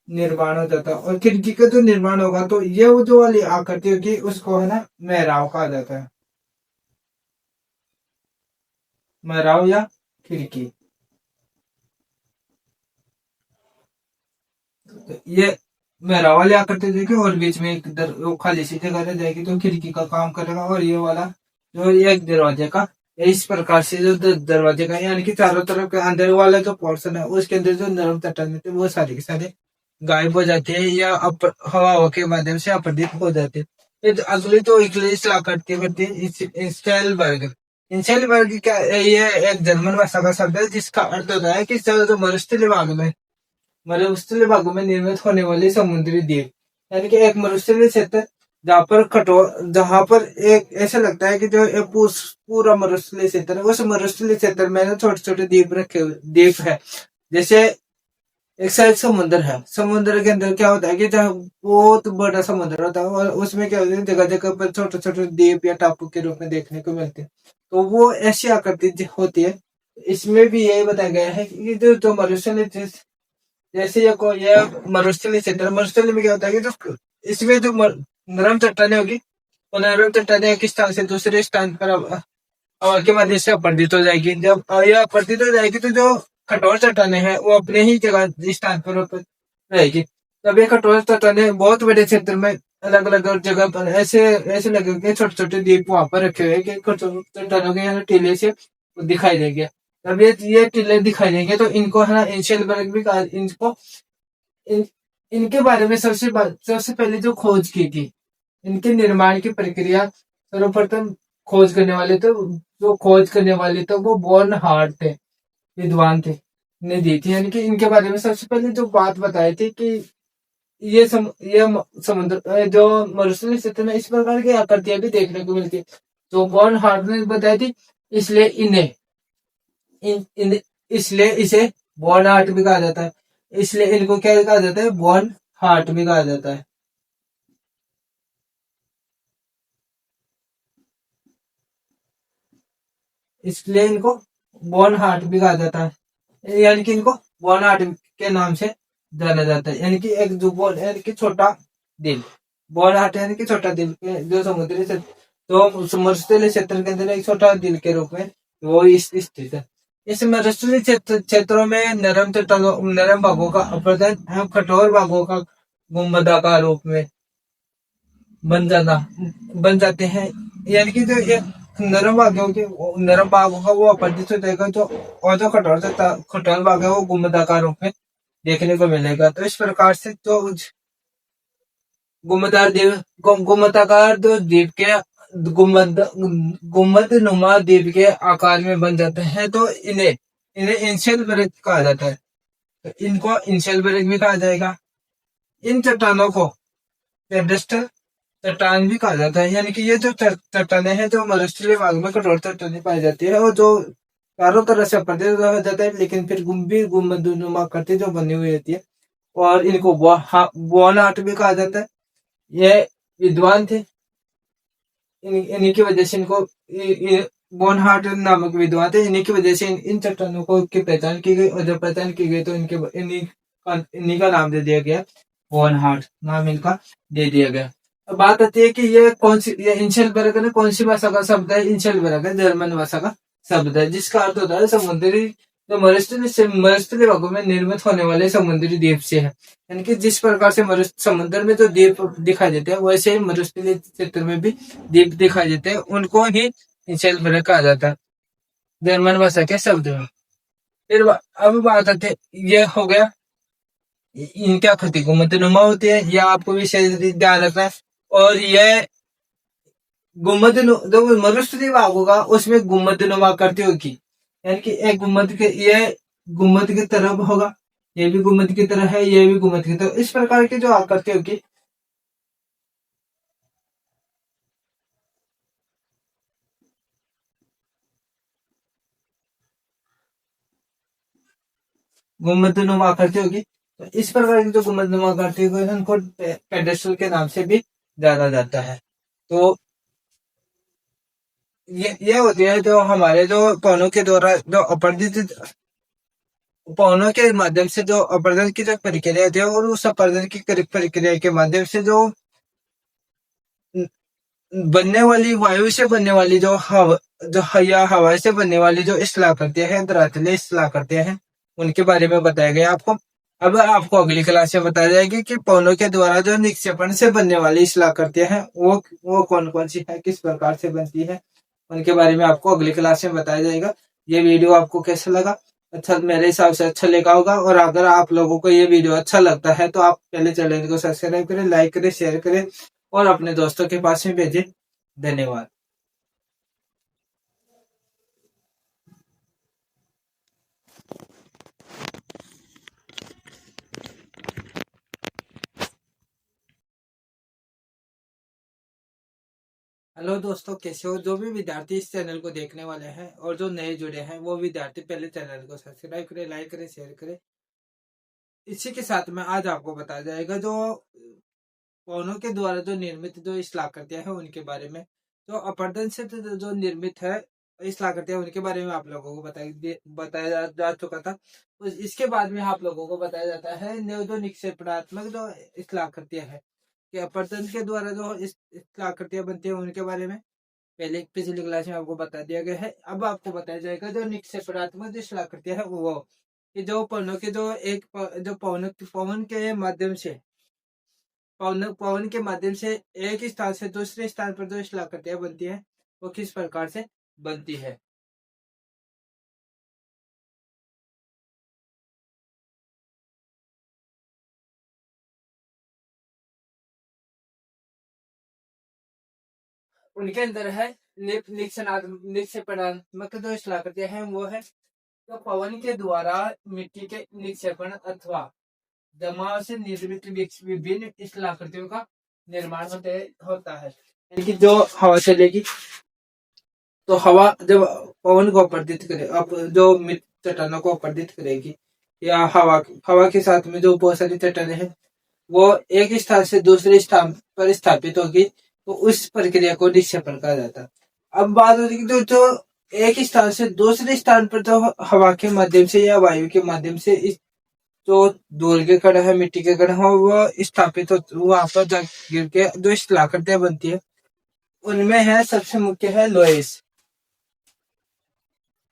निर्माण हो जाता है। और खिड़की का जो निर्माण होगा तो ये वो जो वाली आकृति होगी उसको है ना मेहराब कहा जाता है। मेहराब या खिड़की। तो ये मेहराब वाली आकृति देखिए, और बीच में एक वो खाली सी जगह रह जाएगी तो खिड़की का काम करेगा। और ये वाला जो ये एक दरवाजे का, इस प्रकार से जो दरवाजे का यानी कि चारों तरफ के अंदर वाला जो पोर्शन है उसके अंदर जो नरम चट्टान थे वो सारे के सारे गायब हो जाते हैं या हवा के माध्यम से अपरदित हो जाते हैं। फिर अगली तो इंग्लिश ला करती है इंस्टेलबर्ग। इंस्टेलबर्ग क्या, ये एक जर्मन भाषा का शब्द है जिसका अर्थ होता है कि जो मरुस्थलीय भाग में मरुस्थलीय भागों में निर्मित होने वाली समुद्री द्वीप, यानी कि एक मरुस्थलीय क्षेत्र जहाँ पर एक ऐसा लगता है कि जो एक पूरा मरुस्थलीय क्षेत्र है, उस मरुस्थलीय क्षेत्र में ना छोटे छोटे द्वीप रखे हुए द्वीप है। जैसे एक साइड समुद्र है, समुद्र के अंदर क्या होता है कि जहाँ बहुत बड़ा समुद्र होता है और उसमें क्या होता है, जगह जगह पर छोटे छोटे द्वीप या टापू के रूप में देखने को मिलते हैं। तो वो ऐसी आकृति होती है। इसमें भी यही बताया गया है कि जो मरुस्थलीय जैसे ये मरुस्थलीय क्षेत्र, मरुस्थलीय में क्या होता है कि जो इसमें जो नरम चट्टाने होगी वो नरम चट्टाने एक स्थान से दूसरे स्थान पर हवा के माध्यम से अपरदित हो जाएगी। जब यह अपरदित हो जाएगी तो जो कठोर चट्टाने हैं वो अपने ही जगह स्थान पर रहेगी। तब ये कठोर चट्टाने बहुत बड़े क्षेत्र में अलग अलग जगह पर ऐसे ऐसे लगेंगे, छोटे छोटे द्वीप वहां पर रखे हुए कि कठोर चट्टानों के यहाँ टीले से दिखाई देंगे। तब ये टीले दिखाई देंगे तो इनको है ना इंशेलबर्ग भी कहा। इनको इन, इनके बारे में सबसे पहले जो खोज की थी, इनके निर्माण की प्रक्रिया सर्वप्रथम जो खोज करने वाले थे वो बर्नहार्ड थे, विद्वान थे, ने दी थी। यानी कि इनके बारे में सबसे पहले जो बात बताई थी कि ये समुद्र जो मरुस्थलीय क्षेत्र में इस प्रकार की आकृतियां भी देखने को मिलती है। तो बर्नहार्ड ने बताई थी, इसलिए इन्हें इसलिए इसे बॉर्न हार्ट भी कहा जाता है। इसलिए इनको क्या कहा जाता है, बॉर्न हार्ट भी कहा जाता है। इसलिए इनको बॉर्न हार्ट भी कहा जाता है, यानी कि इनको बॉर्न हार्ट के नाम से जाना जाता है। यानी कि एक जो बॉल यानी कि छोटा दिल, बॉर्न हार्ट यानी कि छोटा दिल के जो समुद्री तो मरुस्थलीय क्षेत्र के अंदर एक छोटा दिल के रूप में वो स्थित है। इस मरुस्थलीय क्षेत्रों में नरम भागों का अपरदन एवं कठोर भागों का गुंबदाकार रूप में बन जाते हैं। यानी कि जो ये नरम भाग होगा वो अपरदित हो जाएगा, जो और जो कठोर भाग है वो गुंबदाकार रूप में देखने को मिलेगा। तो इस प्रकार से जो गुंबदाकार जो द्वीप के गुंबद नुमा द्वीप के आकार में बन जाते हैं तो इन्हें इंशेलबर्ग कहा जाता है। तो इनको इंशेलबर्ग भी कहा जाएगा। इन चट्टानों को पेडेस्टल चट्टान भी कहा जाता है। यानी कि ये जो चट्टाने हैं जो मरुस्थलीय भाग में कठोर चट्टाने पाई जाती है और जो चारों तरह से अपरदित हो जाता है, लेकिन फिर गुंबदनुमा आकृति जो बनी हुई होती है, और इनको बॉर्न हार्ट भी कहा जाता है। ये विद्वान थे, इन्हीं की वजह से इनको बॉर्न हार्ट नामक विद्वान थे। इन्हीं की वजह से इन चट्टानों को की पहचान की गई, और जब पहचान की गई तो इन्हीं का नाम दे दिया गया, बॉर्न हार्ट नाम इनका दे दिया गया। अब बात आती है कि ये इंशेलबर्ग ने कौन सी भाषा का शब्द है। इंशेलबर्ग है जर्मन भाषा का शब्द है जिसका अर्थ होता है समुद्री, जो मरुस्थलीय भागों में निर्मित होने वाले समुद्री द्वीप से है। यानी कि जिस प्रकार से समुद्र में जो द्वीप दिखाई देते हैं वैसे ही मरुस्थलीय क्षेत्र में भी द्वीप दिखाई देते हैं, उनको ही इंशेलबर्ग कहा जाता है जर्मन भाषा के शब्द में। फिर अब बात आती है, ये हो गया इनकी आकृति गुंबदनुमा होती है, यह आपको विशेष ध्यान रखना है। और यह जो मरुस्थलीय भाग होगा उसमें गुम्मदनुमा आकृति होगी, यानी कि एक गुम्मद के ये गुम्मद की तरफ होगा, ये भी गुम्मद की तरह है, ये भी गुम्मद की तरह, इस प्रकार की जो आकृति होगी गुम्मदनुमा आकृति होगी। तो इस प्रकार की जो गुम्मदनुमा आकृति होगी उनको पेडेस्टल के नाम से भी जाना जाता है। तो ये होती है जो हमारे जो पौनों के द्वारा जो अपर्दित पौनों के माध्यम से जो अपर्दन की जो प्रक्रिया होती है और उस अपर्दन की प्रक्रिया के माध्यम से जो बनने वाली वायु से बनने वाली जो हवा से बनने वाली जो स्थलाकृतियां हैं, धरातलीय स्थलाकृतियां हैं, उनके बारे में बताया गया आपको। अब आपको अगली क्लास में बताया जाएगी कि पौनों के द्वारा जो निक्षेपण से बनने वाली स्थलाकृतियां हैं वो कौन कौन सी है, किस प्रकार से बनती है, उनके बारे में आपको अगली क्लास में बताया जाएगा। ये वीडियो आपको कैसा लगा? अच्छा, मेरे हिसाब से अच्छा लगा होगा। और अगर आप लोगों को ये वीडियो अच्छा लगता है तो आप पहले चैनल को सब्सक्राइब करें, लाइक करें, शेयर करें और अपने दोस्तों के पास में भेजें। धन्यवाद। हेलो दोस्तों, कैसे हो? जो भी विद्यार्थी इस चैनल को देखने वाले हैं और जो नए जुड़े हैं वो विद्यार्थी पहले चैनल को सब्सक्राइब करें, लाइक करें, शेयर करें। इसी के साथ में आज आपको बताया जाएगा जो पौनों के द्वारा जो निर्मित जो स्थलाकृतियां हैं उनके बारे में। जो अपरदन से जो निर्मित है स्थलाकृतियां उनके बारे में आप लोगों को बताया जा चुका था। तो इसके बाद में आप लोगों को बताया जाता है जो निक्षेपणात्मक जो स्थलाकृतियां है कि अपरदन के द्वारा जो स्थलाकृतियां बनती है उनके बारे में पहले पिछली क्लास में आपको बता दिया गया है। अब आपको बताया जाएगा जो निक्षेपणात्मक जो स्थलाकृतियां है वो कि जो पवनों के जो जो पवन के माध्यम से पवन के माध्यम से एक स्थान से दूसरे स्थान पर जो स्थलाकृतियां बनती है वो किस प्रकार से बनती है। उनके अंदर है निक्षेपणात्मक जो स्थलाकृतियां हैं वो है तो पवन के द्वारा मिट्टी के निक्षेपण अथवा जमाव से निर्मित विभिन्न स्थलाकृतियों का निर्माण होता है। यानी कि जो हवा चलेगी तो हवा जब पवन को अपर्दित करे, अब जो चट्टानों को अपर्दित करेगी या हवा के साथ में जो बहुत सारी चट्टानें हैं वो एक स्थान से दूसरे स्थान पर स्थापित होगी तो उस प्रक्रिया को निक्षेपण कहा जाता है। अब बात होती है कि जो एक स्थान से दूसरे स्थान पर जो हवा के माध्यम से या वायु के माध्यम से इस जो धूल के कण है, मिट्टी के कण है वो स्थापित हो वहां पर गिर के जो स्थलाकृतियां बनती है उनमें है सबसे मुख्य है लोएस।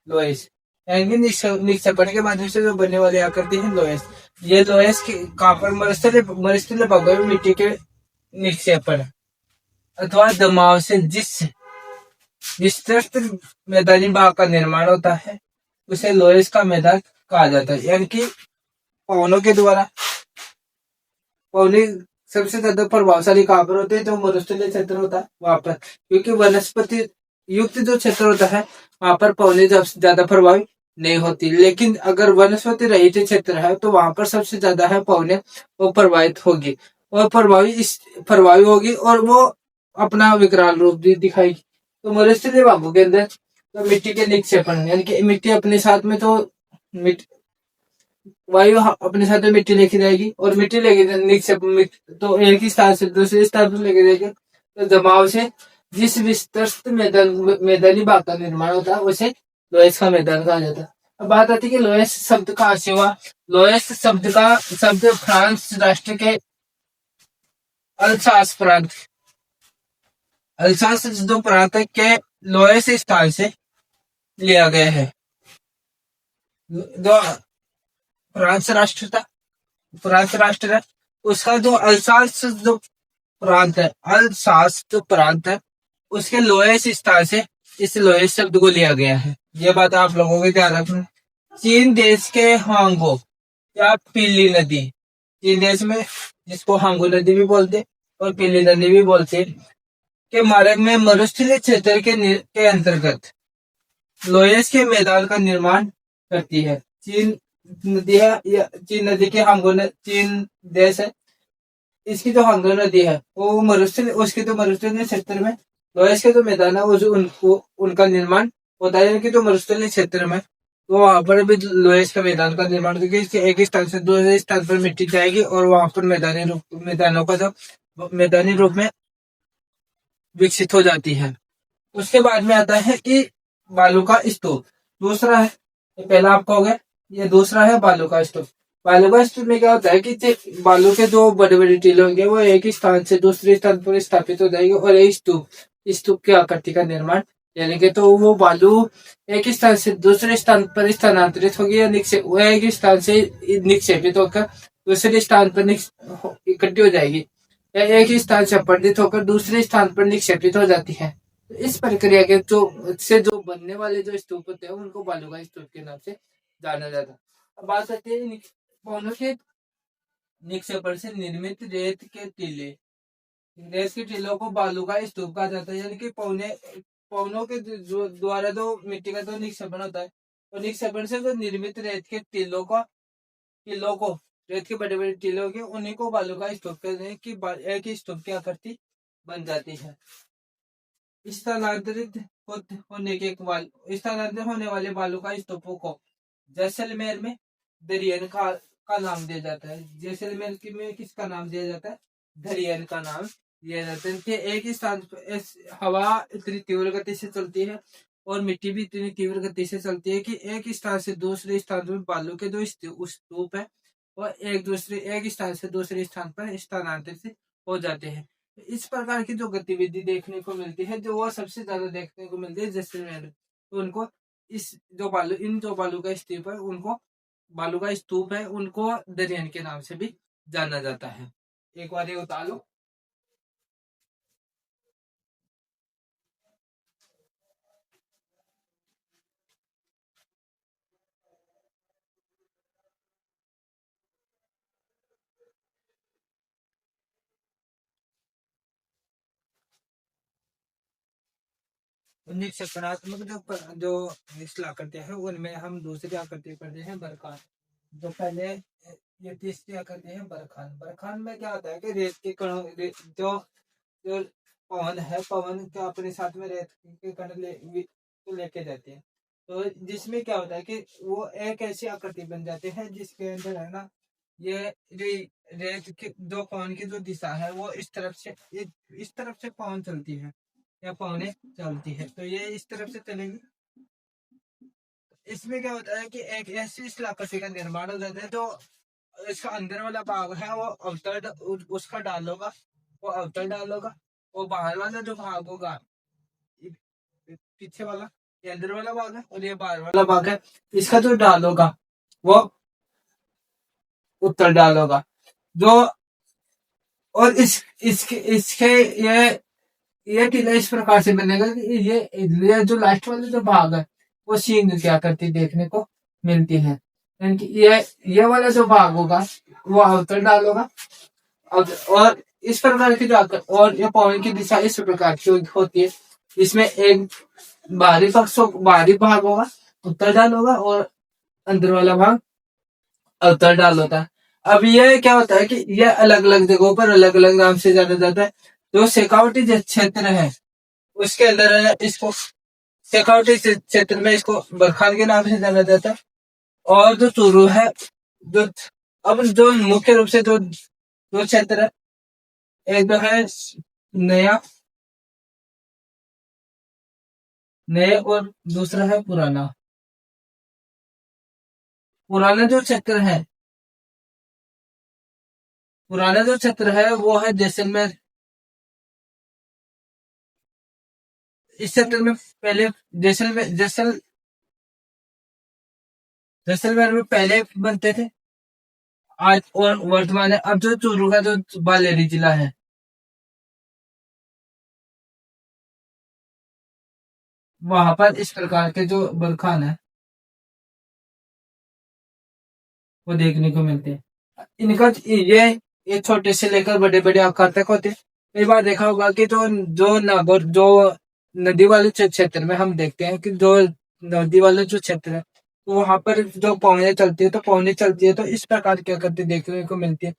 लोएस यानी निक्षेपण के माध्यम से जो बनने वाली आकृति है लोएस। ये लोएस कहाँ पर मरुस्थलीय भागों में मिट्टी के निक्षेपण अथवा दबाव से जिस तरह मैदानी भाग का निर्माण होता है उसे लोएस का मैदान कहा जाता है। यानी कि पवनों के द्वारा पवनी सबसे ज्यादा प्रभावशाली कहाँ पर होते हैं? जो मरुस्थलीय क्षेत्र होता है वहां पर, क्योंकि वनस्पति युक्त जो क्षेत्र होता है वहां पर पवनी ज्यादा प्रभावी नहीं होती। लेकिन अगर वनस्पति रहित क्षेत्र है तो वहां पर सबसे ज्यादा है पवने वो प्रभावित होगी और प्रभावी होगी और वो अपना विकराल रूप भी दिखाएगी। तो मरुस्थलीय भागों के अंदर तो मिट्टी के निक्षेपण यानी कि मिट्टी अपने साथ में तो वायु अपने साथ में मिट्टी लेके जाएगी और मिट्टी लेके निक्षेप तो एक ही स्थान से दूसरे स्थान पर लेके जाएगी तो जमाव से जिस विस्तृत मैदानी भाग का निर्माण होता है उसे लोएस का मैदान कहा जाता है। अब बात आती है कि लोएस शब्द का अर्थ हुआ। लोएस शब्द फ्रांस राष्ट्र के अल्सास जो प्रांत के लोएस स्थान से लिया गया है। जो फ्रांस राष्ट्र है उसका जो अल्सास जो प्रांत है उसके लोएस स्थान से इस लोएस शब्द को लिया गया है। ये बात आप लोगों को ध्यान रखना। चीन देश के हांगो या पीली नदी, चीन देश में जिसको हांगो नदी भी बोलते और पीली नदी भी बोलते, के मार्ग में मरुस्थलीय क्षेत्र के अंतर्गत लोयस के मैदान का निर्माण करती है। चीन नदी के चीन देश है, इसकी जो हांगो नदी है वो उसके तो मरुस्थलीय क्षेत्र में लोयस के जो मैदान है उनको उनका निर्माण होता है। कि जो मरुस्थलीय क्षेत्र में तो वहां पर भी लोयस का मैदान का निर्माण करके एक स्थान से दूसरे स्थान पर मिट्टी जाएगी और वहां पर मैदानों का जब मैदानी रूप में विकसित हो जाती है। उसके बाद में आता है कि बालू का स्तूप दूसरा है। ये पहला आपका हो गया, ये दूसरा है बालू का स्तूप। बालू का स्तूप में क्या होता है कि बालू के जो बड़े बड़े टीले होंगे वो एक ही स्थान से दूसरे स्थान पर स्थापित हो जाएंगे और एक स्तूप की आकृति का निर्माण यानी कि तो वो बालू एक ही स्थान से दूसरे स्थान पर स्थानांतरित होगी या वो एक ही स्थान से निक्षेपित होकर दूसरे स्थान पर इकट्ठी हो जाएगी या एक ही स्थान से अपवर्तित होकर दूसरे स्थान पर निक्षेपित हो जाती है। तो इस प्रक्रिया के जो बनने वाले जो स्तूप होते हैं उनको बालू का स्तूप के नाम से जाना जाता है। अब बात आती है पौनों के निक्षेपण से निर्मित रेत के टीलों को बालू का स्तूप कहा जाता है। यानी कि पौनों के द्वारा जो मिट्टी का जो निक्षेपण होता है और निक्षेपण से जो निर्मित रेत के टीलों को रेत के बड़े बड़े टीले होंगे उन्हीं को बालू का स्तूप कहते हैं कि एक ही स्तूप की आकृति बन जाती है। स्थानांतरित होने वाले बालू का स्तूपों को जैसलमेर में दरियन का नाम दिया जाता है। जैसलमेर में किसका नाम दिया जाता है? दरियन का नाम दिया जाता है। एक ही स्थान पर हवा इतनी तीव्र गति से चलती है और मिट्टी भी इतनी तीव्र गति से चलती है कि एक स्थान से दूसरे स्थान पर बालू के जो स्तूप है वह एक स्थान से दूसरे स्थान पर स्थानांतरित हो जाते हैं। इस प्रकार की जो गतिविधि देखने को मिलती है जो वह सबसे ज्यादा देखने को मिलती है जैसलमेर। तो उनको इन जो बालू का स्तूप है उनको बालू का स्तूप है उनको दरियन के नाम से भी जाना जाता है। एक बार ये उतार लो। निक्षेपणात्मक जो आकृतियां है उनमें हम दूसरी आकृति पढ़ते हैं बरखान। जो पहले ये तीसरी आकृति है बरखान। बरखान में क्या होता है कि रेत के कणों जो जो पवन है पवन का अपने साथ में रेत के कण लेके जाते हैं। तो जिसमें क्या होता है कि वो एक ऐसी आकृति बन जाती है जिसके अंदर है ना ये रेत की जो पवन की जो दिशा है वो इस तरफ से पवन चलती है या पवने चलती है तो ये इस तरफ से चलेगी। इसमें क्या होता है कि एक ऐसी आकृति का निर्माण हो जाता है जो इसका अंदर वाला भाग है वो अवतल उसका डाल होगा वो अवतल डाल होगा। वो बाहर वाला जो भाग होगा पीछे वाला ये अंदर वाला भाग है और ये बाहर वाला भाग है इसका जो डाल होगा वो उत्तर डाल होगा। जो और इसके ये टीला इस प्रकार से बनेगा कि ये जो लास्ट वाला जो भाग है वो सींग की आकृति देखने को मिलती है। यानी कि ये वाला जो भाग होगा वो अवतल डाल होगा और इस प्रकार की जो और ये पवन की दिशा इस प्रकार की होती है। इसमें एक बाहरी भाग होगा उत्तर डाल होगा और अंदर वाला भाग अवतल डाल होता है। अब ये क्या होता है कि ये अलग अलग जगहों पर अलग अलग नाम से जाना जाता है। जो शेखावटी क्षेत्र है उसके अंदर इसको शेखावटी क्षेत्र में इसको बरखान के नाम से जाना जाता है। और जो चूरू है जो अब जो मुख्य रूप से जो क्षेत्र है एक जो है नया और दूसरा है पुराना। पुराना जो क्षेत्र है वो है जैसलमेर। इस क्षेत्र में पहले जैसलमेर में पहले बनते थे आज और वर्तमान है। अब जो चूरू का जो बालेरी जिला है वहां पर इस प्रकार के जो बरखान है वो देखने को मिलते हैं। इनका ये छोटे से लेकर बड़े बड़े आकार तक होते हैं। कई बार देखा होगा कि जो नागौर जो नदी वाले क्षेत्र में हम देखते हैं कि जो नदी वाले जो क्षेत्र है, तो वहां पर जो पवनें चलती है, तो पवनें चलती है तो इस प्रकार की आकृति देखने को मिलती है।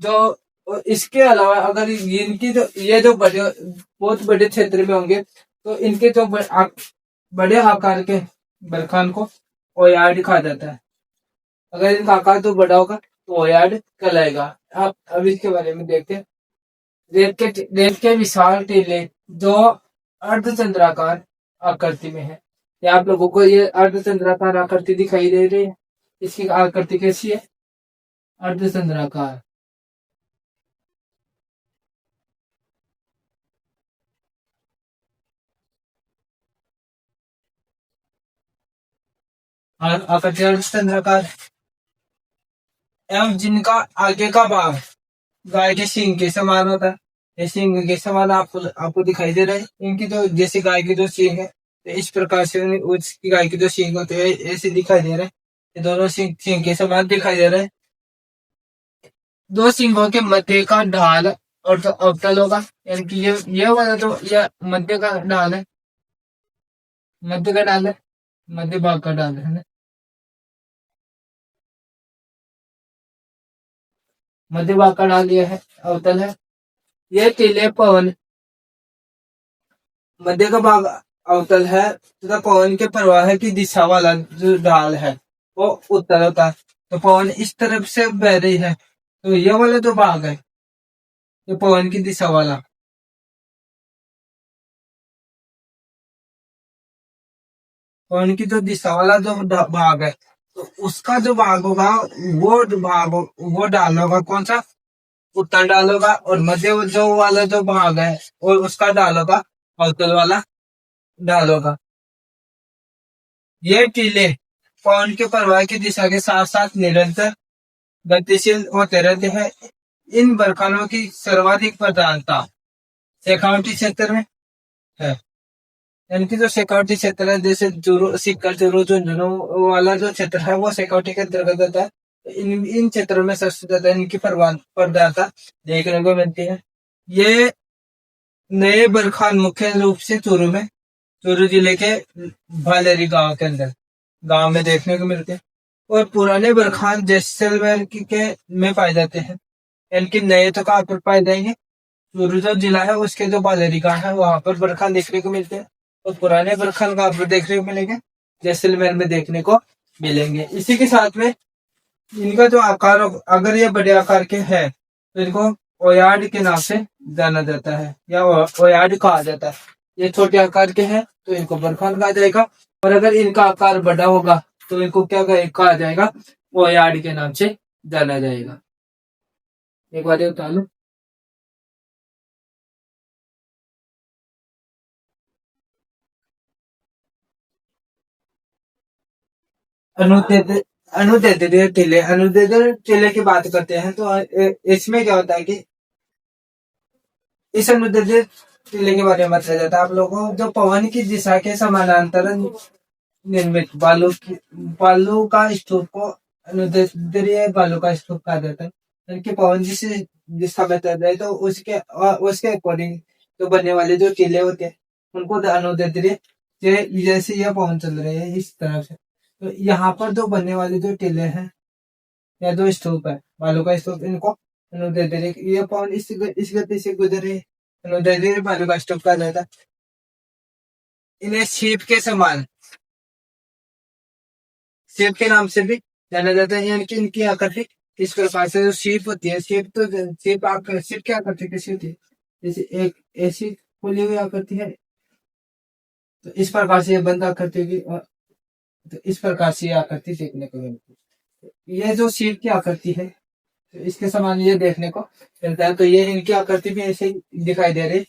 जो इसके अलावा अगर इनकी जो ये जो बड़े बहुत बड़े क्षेत्र में होंगे, तो इनके जो बड़े आकार के बरखान को ओयार्ड कहा जाता है। अगर इनका आकार तो बड़ा होगा तो ओयार्ड कहलाएगा। आप अब इसके बारे में देखते हैं। रेत के विशाल टीले जो अर्धचंद्राकार आकृति में है। या आप लोगों को ये अर्धचंद्राकार आकृति दिखाई दे रही है? इसकी आकृति कैसी है? अर्धचंद्राकार। आकृति अर्धचंद्राकार एवं जिनका आगे का भाग गाय के सींग के समान होता है। ये सींग के समान आपको दिखाई दे रहा है। इनकी तो जैसे गाय की जो सींग है, तो इस प्रकार से उसकी गाय की जो सींग होती है ऐसे दिखाई दे रहा है। ये दोनों सींग के समान दिखाई दे रहे हैं। दो सींगों के मध्य का ढाल और तो अवतल होगा, यानी कि ये वाला तो ये मध्य का ढाल है, मध्य का ढाल है, मध्य भाग का ढाल है ना, मध्य भाग का ढाल ये है, अवतल है। ये टीले पवन मध्य का भाग अवतल है तथा पवन के प्रवाह की दिशा वाला जो ढाल है वो उत्तल होता है। तो पवन इस तरफ से बह रही है, तो ये वाला जो भाग है ये पवन की दिशा वाला, पवन की जो दिशा वाला जो भाग है, तो उसका जो भाग होगा वो ढाल होगा कौन सा? उत्तर ढाल होगा। और मध्य जो वाला जो भाग है और उसका ढाल होगा अवतल वाला ढाल होगा। ये टीले पवन के प्रवाह की दिशा के साथ साथ निरंतर गतिशील होते रहते हैं। इन बरखानों की सर्वाधिक प्रधानता शेखावटी क्षेत्र में है। यानी कि जो शेखावटी क्षेत्र है, जैसे चूरू, सीकर, चूरू, झुंझुनू वाला जो क्षेत्र है वो शेखावटी के अंतर्गत आता है। इन क्षेत्रों में सबसे ज्यादा इनकी प्रधानता देखने को मिलती है। ये नए बरखान मुख्य रूप से चूरू जिले के भालेरी गांव में देखने को मिलते हैं। और पुराने बरखान जैसलमेर के में पाए जाते हैं। इनके नए तो कहाँ पर पाए जाएंगे? चूरू जो जिला है उसके जो भालेरी गांव है वहां पर बरखान देखने को मिलते हैं। और पुराने बरखान कहाँ पर देखने को मिलेंगे? जैसलमेर में देखने को मिलेंगे। इसी के साथ में इनका जो आकार, अगर ये बड़े आकार के है तो इनको ओयार्ड के नाम से जाना जाता है या ओयार्ड कहा जाता है। ये छोटे आकार के हैं तो इनको बरखान कहा जाएगा। और अगर इनका आकार बड़ा होगा तो इनको क्या कहा जाएगा? ओयार्ड के नाम से जाना जाएगा। एक बार ये उतार लो। अनुदैर्ध्य टीले, अनुदैर्ध्य टीले की बात करते हैं तो इसमें क्या होता है कि इस अनुदैर्ध्य टीले के बारे में बताया जाता है आप लोगों को। जो पवन की दिशा के समानांतर निर्मित बालू का स्तूप को अनुदैर्ध्य बालू का स्तूप कहा जाता है। यानी कि पवन जिस दिशा में चल रहे तो उसके अकॉर्डिंग जो बनने वाले जो टीले होते हैं उनको अनुदैर्ध्य, जैसे यह पवन चल रहे हैं इस तरह से, तो यहाँ पर जो बनने वाले जो टीले हैं या जो स्तूप है बालू का स्तूप, इनको अनुदैर्ध्य, ये पवन इस गति से गुजरे अनुदैर्ध्य बालू का स्तूप कहा जाता है। इन्हें सीप के समान, सीप के नाम से भी जाना जाता है। यानी कि इनकी आकृति इस प्रकार से जो सीप होती है, सीप की आकृति कैसी होती है? जैसे एक ऐसी खुली हुई आकृति है तो इस प्रकार से बंद आकृति की, तो इस प्रकार से आकृति देखने को मिलती है। ये जो सीप की आकृति है तो इसके समान ये देखने को मिलता है। तो ये इनकी आकृति भी ऐसे ही दिखाई दे रही है।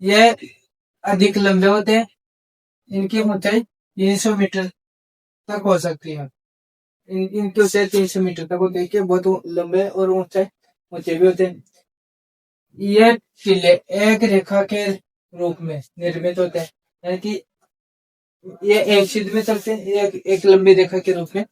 ये अधिक लंबे होते हैं। इनकी ऊंचाई 300 मीटर तक हो सकती है। इनकी ऊंचाई 300 मीटर तक होती है। बहुत लंबे और ऊंचे भी होते हैं। ये टीले एक रेखा के रूप में निर्मित होते हैं। यानी कि ये एक सीध में चलते हैं, एक लंबी रेखा के रूप में।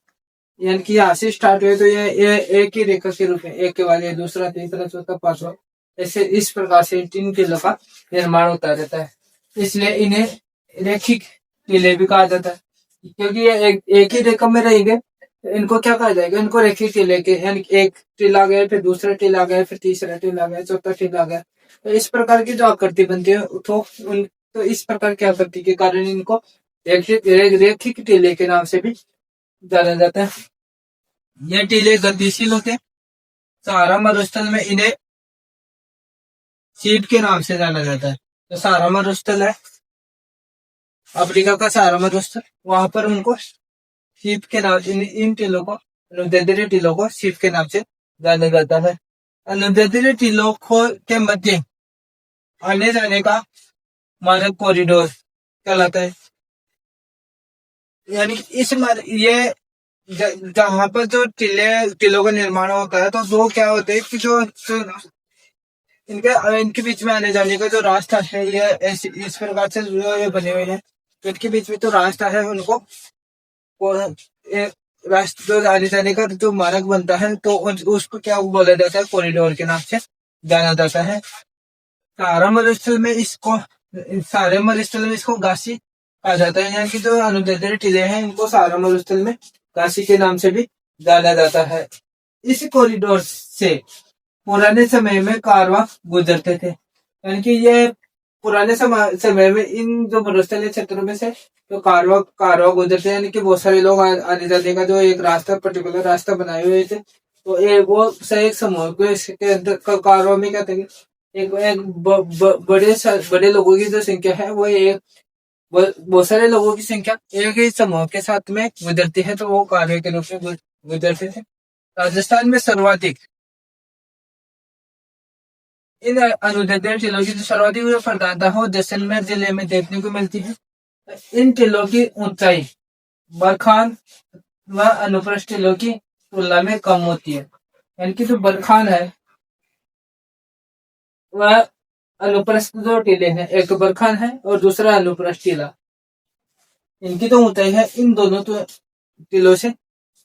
यानी कि यहाँ से स्टार्ट हुए तो ये एक ही रेखा के रूप में, एक के बाद ये दूसरा, तीसरा, चौथा, पांचवा, ऐसे इस प्रकार से इन टीलों का निर्माण होता रहता है। इसलिए इन्हें रेखिक टीले भी कहा जाता है, क्योंकि ये एक ही रेखा में रहेंगे। इनको क्या कहा जाएगा, इनको रेखिक टीले के, यानी एक टीला आ गया, फिर दूसरा टीला आ गया, फिर तीसरा टीला आ गया, चौथा टीला आ गया। तो इस प्रकार की जो आकृति बनती है तो इस प्रकार की आकृति के कारण इनको रेखिक टीले के नाम से भी जाना जाता है। ये टीले गतिशील होते हैं। सहारा मरुस्थल में इन्हें सीप के नाम से जाना जाता है। तो सहारा मरुस्थल है अफ्रीका का, सहारा मरुस्थल, वहां पर उनको सीप के नाम, इन टीलों को, अनुदैर्ध्य टीलों को सीप के नाम से जाना जाता है। अनुदैर्ध्य टीलों के मध्य आने जाने का मार्ग कॉरिडोर कहलाता है। यानी इस ये जहां पर जो टीलों का निर्माण होता है, तो दो क्या होते हैं कि जो इनके बीच में आने जाने का जो रास्ता है, ये इस प्रकार से जो ये बने हुए हैं, तो इनके बीच में जो रास्ता है उनको रास्ते जो आने जाने का जो मार्ग बनता है, तो उसको क्या बोला जाता है, कॉरिडोर के नाम से जाना जाता है। सहारा मरुस्थल में इसको गासी कहा जाता है। यहाँ की जो अनुदैर्ध्य टीले हैं, इनको सहारा मरुस्थल में गासी के नाम से भी जाना जाता है। इस कॉरिडोर से पुराने समय में कारवां गुजरते थे। यानी कि ये पुराने समय में इन जो मरुस्थलीय क्षेत्रों में से तो कारवां गुजरते हैं, यानी कि बहुत सारे लोग आने जाने का जो एक रास्ता, पर्टिकुलर रास्ता बनाए हुए थे। तो वो एक समूह को इसके अंदर कारवां में क्या थे, एक बड़े लोगों की जो संख्या है, वो एक बहुत सारे लोगों की संख्या एक ही समूह के साथ में गुजरती है, तो वो कारवां के रूप में गुजरते थे। राजस्थान में सर्वाधिक इन अनुदैर्ध्य टीलों की जो सर्वाधिक प्रधानता हो जैसलमेर जिले में देखने को मिलती है। इन टीलों की ऊंचाई बरखान व अनुप्रस्थ टीलों की तुलना में कम होती है। यानी कि जो बरखान है वह अनुप्रस्थ जो टीले हैं, एक तो बरखान है और दूसरा अनुप्रस्थ टीला, इनकी तो ऊंचाई है इन दोनों टीलों से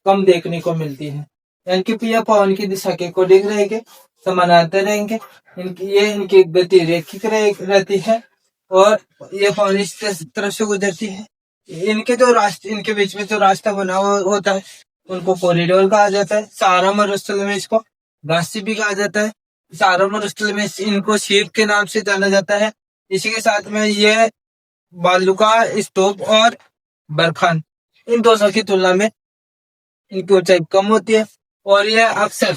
कम देखने को मिलती है। यानी कि यह पवन की दिशा के अकॉर्डिंग रहेंगे, समानांतर रहेंगे। इनकी गति रेखिक रहती है और ये पवन इस तरफ से गुजरती है। इनके बीच में जो रास्ता बना होता है, उनको कॉरिडोर कहा जाता है। सहारा मरुस्थल में इसको गासी भी कहा जाता है। सहारा मरुस्थल में इनको सीप के नाम से जाना जाता है। इसी के साथ में ये बालुका स्तूप और बरखान, इन दोनों की तुलना में इनकी ऊंचाई कम होती है और यह अक्सर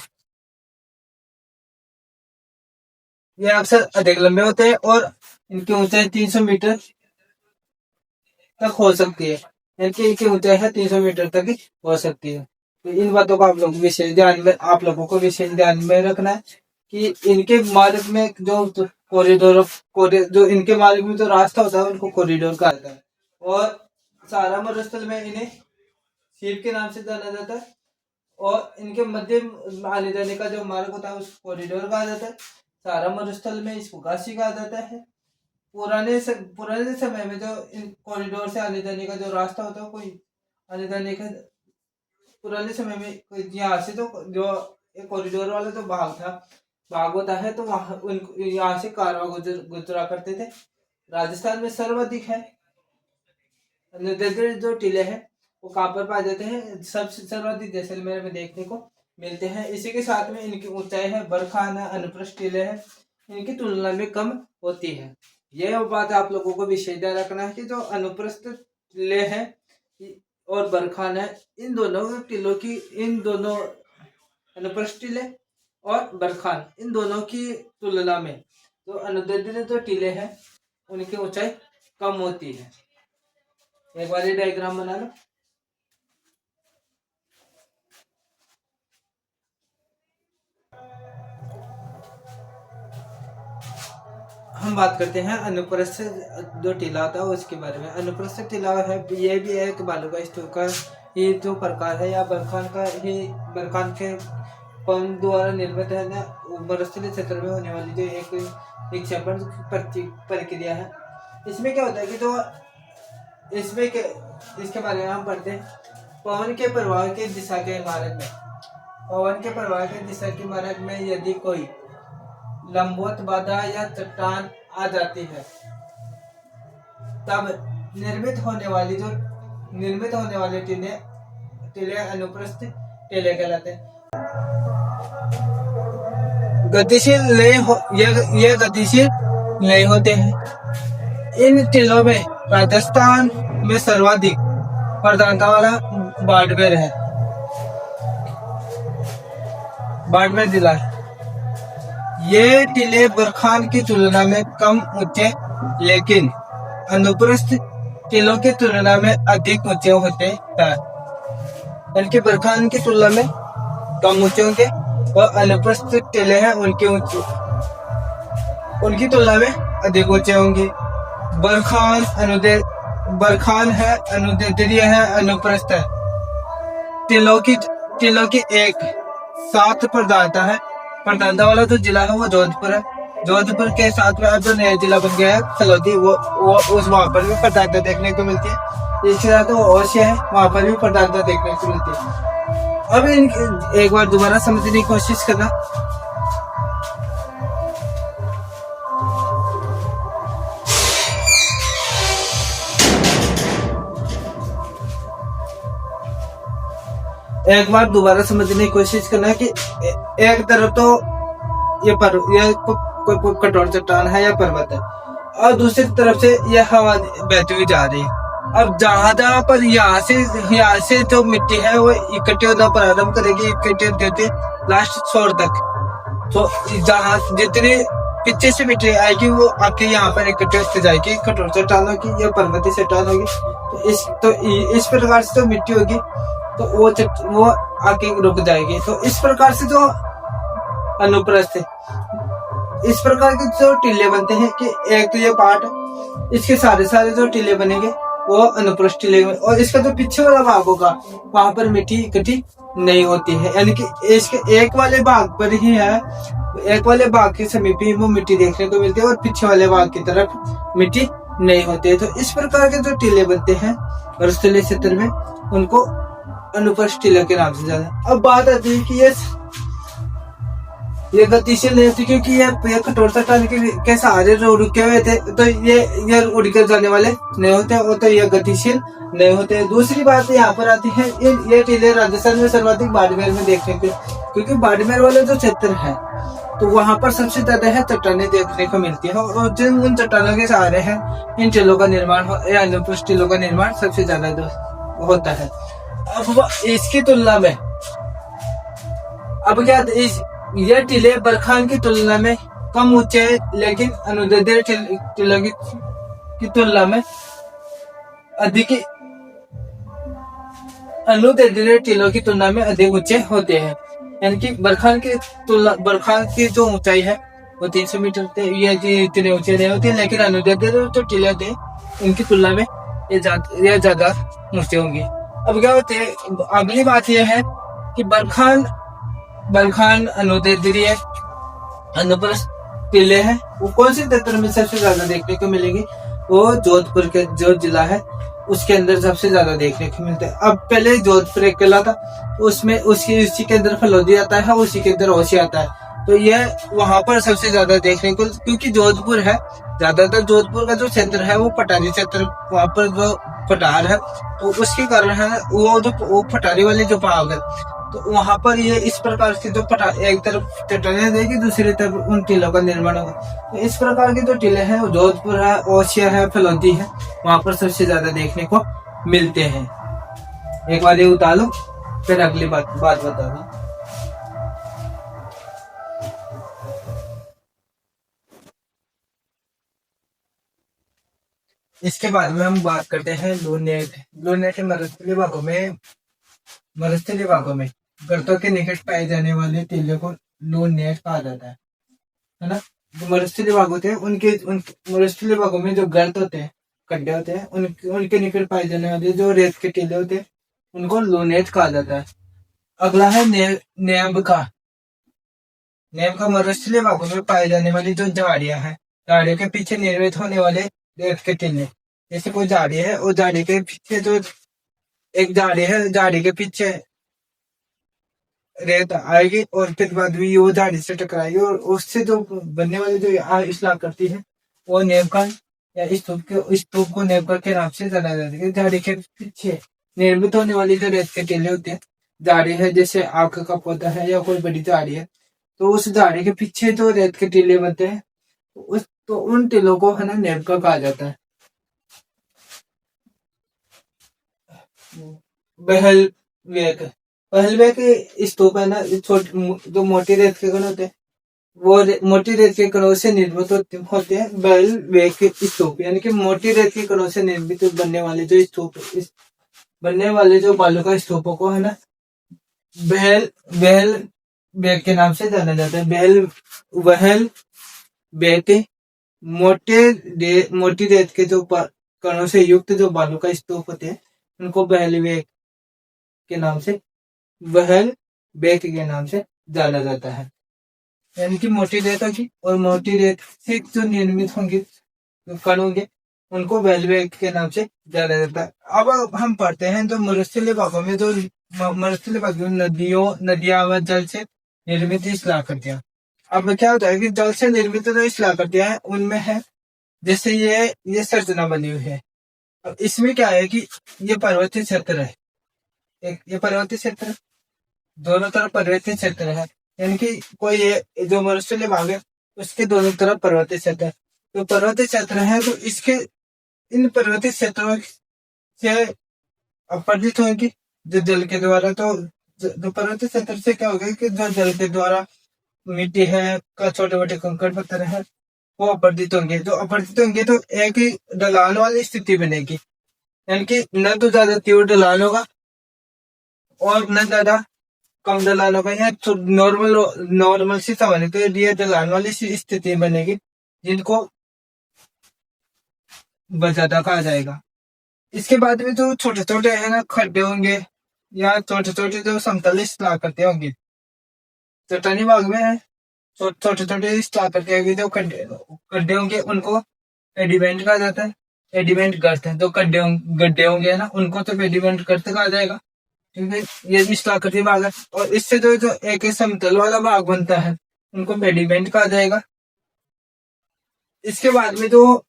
अधिक लंबे होते हैं और इनकी ऊंचाई 300 मीटर तक हो सकती है। इनकी ऊंचाई है 300 मीटर तक हो सकती है। तो इन बातों को आप लोगों को विशेष ध्यान में रखना है कि इनके मार्ग में जो जो इनके मार्ग में जो रास्ता होता है, उनको कॉरिडोर कहा जाता है। और सहारा मरुस्थल में इन्हें सीप के नाम से जाना जाता है और इनके मध्य आने जाने का जो मार्ग होता है, उसको कॉरिडोर कहा जाता है। सहारा मरुस्थल में इसको गासी कहा जाता है। पुराने समय में जो इन कॉरिडोर से आने जाने का जो रास्ता होता है, कोई आने जाने का पुराने समय में यहाँ से तो जो एक कॉरिडोर वाला जो भाग होता है, तो वहां यहाँ से कारवां गुजरा करते थे। राजस्थान में सर्वाधिक है जो टीले हैं, वो कहाँ पर पाए जाते हैं, सबसे सर्वाधिक जैसलमेर में देखने को मिलते हैं। इसी के साथ में इनकी ऊंचाई है बरखान है, अनुप्रस्थ टीले हैं, इनकी तुलना में कम होती है। यह बात आप लोगों को विशेष ध्यान रखना है कि जो अनुप्रस्थ टीले हैं और बरखान है, इन दोनों अनुप्रस्थ टीले और बरखान, इन दोनों की तुलना में जो अनुदैर्ध्य जो टीले हैं, उनकी ऊंचाई कम होती है। एक बार ये डायग्राम बना लो। हम बात करते हैं अनुप्रस्थ जो टीला होता है उसके बारे में। अनुप्रस्थ टीला है, ये भी एक बालुका स्तूप का ये जो प्रकार है, या बरखान के कौन द्वारा निर्मित है ना, मरुस्थलीय क्षेत्र में होने वाली जो एक विक्षेपण प्रक्रिया है। इसमें क्या होता है कि जो इसके बारे में हम पढ़ते हैं, पवन के प्रवाह की दिशा के मार्ग में यदि कोई लंबवत बाधा या चट्टान आ जाती है, तब निर्मित होने वाले टीले अनुप्रस्थ टीले कहलाते हैं। ये गतिशील नहीं होते हैं। इन टीलों में राजस्थान में सर्वाधिक प्रधानता वाला बाड़मेर है, बाड़मेर जिला है। ये टीले बरखान की तुलना में कम ऊंचे लेकिन अनुप्रस्थ टीलों की तुलना में अधिक ऊंचे होते हैं। बल्कि बरखान की तुलना में कम ऊंचे होंगे और अनुप्रस्थ टीले हैं उनकी तुलना में अधिक ऊंचे होंगे। बरखान है, अनुदैर्ध्य है, अनुप्रस्थ है। टीलों की एक साथ प्रधानता है। प्रधानता वाला जो जिला है वो जोधपुर है। जोधपुर के साथ में अब जो नया जिला बन गया है फलोदी, वो उस वहां पर भी प्रधानता देखने को मिलती है। इसके साथ वो ओशिया है, वहां पर भी प्रधानता देखने को मिलती है। अब एक बार दोबारा समझने की कोशिश करना। एक बार दोबारा समझने की कोशिश करना कि एक तरफ तो ये कोई कठोर चट्टान है या पर्वत है और दूसरी तरफ से यह हवा बहती हुई जा रही है। अब जहां पर यहाँ से जो मिट्टी है वो इकट्ठी होना प्रारंभ करेगी, इकट्ठी होते लास्ट छोर तक। तो जहाँ जितनी पीछे से मिट्टी आएगी वो आके यहाँ पर इकट्ठी होती जाएगी, कठोर चट्टानों की या पर्वतीय चट्टान होगी। तो इस प्रकार से जो मिट्टी होगी तो वो आके रुक जाएगी। तो इस प्रकार से जो अनुप्रस्थ है, इस प्रकार के जो टीले बनते हैं कि एक तो ये पार्ट, इसके सारे जो टीले बनेंगे वो अनुप्रस्थ टीले, और इसका जो पीछे वाला भाग होगा वहां पर मिट्टी इकट्ठी नहीं होती है। यानी कि इसके एक वाले भाग पर ही है, एक वाले भाग के समीप ही वो मिट्टी देखने को मिलती है और पीछे वाले भाग की तरफ मिट्टी नहीं होती है। तो इस प्रकार के जो टीले बनते हैं मरुस्थलीय क्षेत्र में उनको अनुप्रस्थ टीले के नाम से जाना है। अब बात आती है कि ये गतिशील नहीं होती क्योंकि ये कठोर चट्टान के सहारे जो रुके हुए थे, तो ये उड़ कर जाने वाले नहीं होते, वो तो ये गतिशील नहीं होते। दूसरी बात यहाँ पर आती है, ये टीले राजस्थान में सर्वाधिक बाड़मेर में देखने को, क्योंकि बाड़मेर वाले जो क्षेत्र है तो वहां पर सबसे ज्यादा है चट्टानें देखने को मिलती है और जिन उन चट्टानों के सहारे है इन टीलों का निर्माण या अनुप्रस्थ टीलों का निर्माण सबसे ज्यादा होता है। अब इसकी तुलना में अब क्या यह टीले बरखान की तुलना में कम ऊंचे लेकिन अनुदैर्ध्य टीलों की तुलना में अधिक, अनुदैर्ध्य टीलों की तुलना में अधिक ऊंचे होते हैं। यानी कि बरखान की जो ऊंचाई है वो 300 मीटर ये इतने ऊंचे नहीं होते, लेकिन अनुदैर्ध्य जो टीले होते हैं उनकी तुलना में ये ज्यादा ऊंचे होंगे। अब क्या होते हैं, अगली बात यह है कि बरखान अनुदैर्ध्य अनुप्रस्थ टीले हैं वो कौन से क्षेत्र में सबसे ज्यादा देखने को मिलेंगे, वो जोधपुर के जो जिला है उसके अंदर सबसे ज्यादा देखने को मिलते हैं। अब पहले जोधपुर एक किला था, उसमें उसी के अंदर फलोदी आता है, उसी के अंदर ओशिया आता है। तो ये वहां पर सबसे ज्यादा देखने को, क्योंकि जोधपुर है, ज्यादातर जोधपुर का जो क्षेत्र है वो पठारी क्षेत्र, वहां पर जो पठार है तो उसके कारण है वो पठारी वाले जो भाग है तो वहां पर ये इस प्रकार से जो एक तरफ चट्टानें देगी, दूसरी तरफ उन टीलों का निर्माण होगा। तो इस प्रकार के जो टीले हैं वो जोधपुर है, ओशिया है, फलोदी है, वहां पर सबसे ज्यादा देखने को मिलते हैं। एक बार ये उतार लो फिर अगली बात बता दो। इसके बाद में हम बात करते हैं लूनेट मरुस्थलीय भागों में गर्तों के निकट पाए जाने वाले टीले को लूनेट कहा जाता है ना। जो मरुस्थलीय भाग होते हैं मरुस्थलीय भागों में जो गर्त होते हैं, गड्ढे होते हैं, उनके निकट पाए जाने वाले जो रेत के टीले होते हैं उनको लूनेट कहा जाता है। अगला है नेम का मरुस्थलीय भागों में पाए जाने वाली जो झाड़ियां हैं, झाड़ियों के पीछे निर्मित होने वाले रेत के टीले, जैसे कोई झाड़ी है और झाड़ी के पीछे जो एक झाड़ी है, झाड़ी के पीछे रेत आएगी और फिर बाद में वो झाड़ी से टकराएगी और उससे जो बनने वाली जो इस्लाह करती है वो नेवका या स्तूप को नेवका के नाम से जाना जाता है। झाड़ी के पीछे निर्मित होने वाली जो रेत के टीले होते हैं, झाड़ी है जैसे आक का पौधा है या कोई बड़ी झाड़ी है, तो उस झाड़ी के पीछे जो रेत के टीले बनते हैं तो उन टीलों को है ना नेवका कहा जाता है। बहल वेक पहल वेक स्तूप है ना, जो मोटी रेत के कण होते हैं वो मोटी रेत के कणों से निर्मित होते हैं बहल वेक स्तूप, यानी कि मोटी रेत के कणों से निर्मित बनने वाले जो स्तूप बनने वाले जो बालू का स्तूपों को है ना बहल बहल बेक के नाम से जाना जाता है। बहल बेक मोटी रेत के जो कणों से युक्त जो बालू का स्तूप होते हैं उनको बहल बेक के नाम से जाना जाता है। यानी कि मोटी रेत होगी और मोटी रेत से जो निर्मित होंगे कण होंगे उनको बहल बेक के नाम से जाना जाता है। अब हम पढ़ते हैं जो मरुस्थलीय भागों में जो मरुस्थलीय भागों में नदियां व जल से निर्मित शिलाकृतियां। अब क्या होता है कि जल से निर्मित जो शिलाकृतियां हैं उनमें है जैसे ये संरचना बनी हुई है। अब इसमें क्या है कि ये पर्वतीय क्षेत्र है, ये पर्वतीय क्षेत्र, दोनों तरफ पर्वतीय क्षेत्र है, यानी कि कोई ये जो मरुस्थलीय भाग है उसके दोनों तरफ पर्वतीय क्षेत्र है। तो पर्वतीय क्षेत्र है तो इसके इन पर्वतीय क्षेत्रों से अपरदित होंगी जो जल के द्वारा। तो जो पर्वतीय क्षेत्र से क्या होगा कि जो जल के द्वारा मिट्टी है का छोटे मोटे कंकड़ पत्थर है वो अपरदित होंगे। जो अपरदित होंगे तो एक ही ढलान वाली स्थिति बनेगी, यानी कि न तो ज्यादा तीव्र ढलान होगा और न ज्यादा कम ढलान होगा, या नॉर्मल सी सामान्य तो ये ढलान वाली स्थिति बनेगी जिनको बजादा कहा जाएगा। इसके बाद में जो छोटे छोटे है ना खड्डे होंगे या छोटे छोटे जो समतल शिलाकृतियां होंगी, चट्टानी भाग में है छोटे छोटे शिलाकृतियां होंगी, जो गड्ढे होंगे उनको पेडिमेंट कहा जाता है। पेडिमेंट गर्त है, जो गड्ढे होंगे ना उनको तो पेडिमेंट गर्त कहा जाएगा, क्योंकि ये भी शिलाकृति भाग है। और इससे जो एक समतल वाला भाग बनता है उनको पेडिमेंट कहा जाएगा। इसके बाद में जो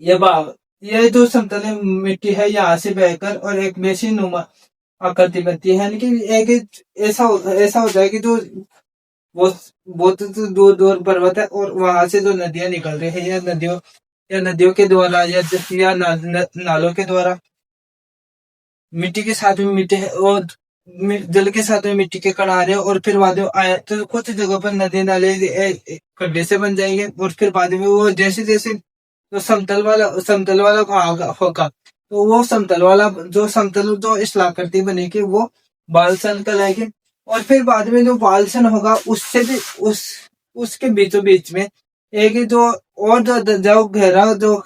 ये जो समतल मिट्टी है यहाँ से बहकर और एक बेसिन नुमा आकृति बनती है, यानी कि एक ऐसा होता है कि जो बहुत दूर दूर पर्वत है और वहां से जो नदियां निकल रही है या नदियों के द्वारा या नालों के द्वारा मिट्टी के साथ में मिट्टी है और जल के साथ में मिट्टी के कण आ रहे हैं और फिर बाद में आए तो कुछ जगहों पर नदी नाले खड्डे से बन जाएंगे और फिर बाद में वो जैसे जैसे तो समतल वाला होगा तो वो समतल जो इस्लाकृति बनेगी वो बालसन कहलाएगी। और फिर बाद में जो बालसन होगा उससे भी उसके बीचों बीच में एक जो और जो गहरा जो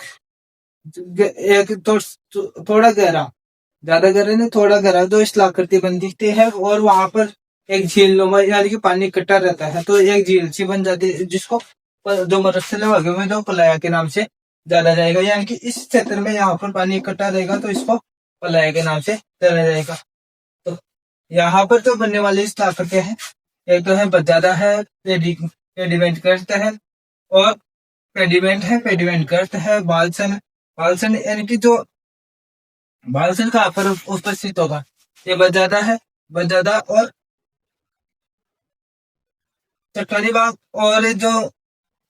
एक थोड़ा गहरा, ज्यादा गहरा नहीं थोड़ा गहरा जो इस्लाकृति बनती है और वहां पर एक झील नुमा यानी कि पानी इकट्ठा रहता है तो एक झील सी बन जाती है जिसको जो मरुस्थलीय भागों में जो पलाया के नाम से जाना जाएगा। यानी कि इस क्षेत्र में यहाँ पर पानी इकट्ठा रहेगा तो इसको पलाया के नाम से जाना जाएगा। तो यहाँ पर जो बनने वाली शिलाकृतियां हैं एक तो है बजादा है, पेडिमेंट गर्त है और पेडिमेंट गर्त है, बालसन यानी कि जो बालसन कहाँ पर उपस्थित होगा, ये बजादा और चट्टानी बाग और जो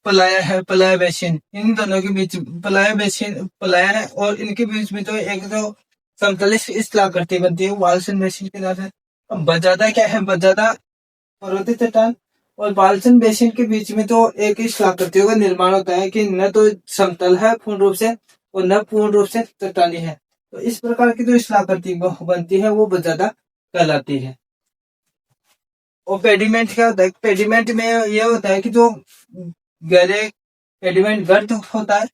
पलाया बेसिन, इन दोनों के बीच पलाया है और इनके बीच में तो एक जो समतल शिलाकृति बनती है बालसन बेसिन के नाम से। अब बजादा क्या है, बजादा पर्वतीय चट्टान और बालसन बेसिन के बीच में तो एक ही शिलाकृतियों का निर्माण होता है कि न तो समतल है पूर्ण रूप से और न पूर्ण रूप से चट्टानी है। तो इस प्रकार की जो शिलाकृति बनती है वो बजादा कहलाती है। और पेडिमेंट क्या होता है, पेडिमेंट में ये होता है कि जो गहरे पेडिमेंट गर्त होता है,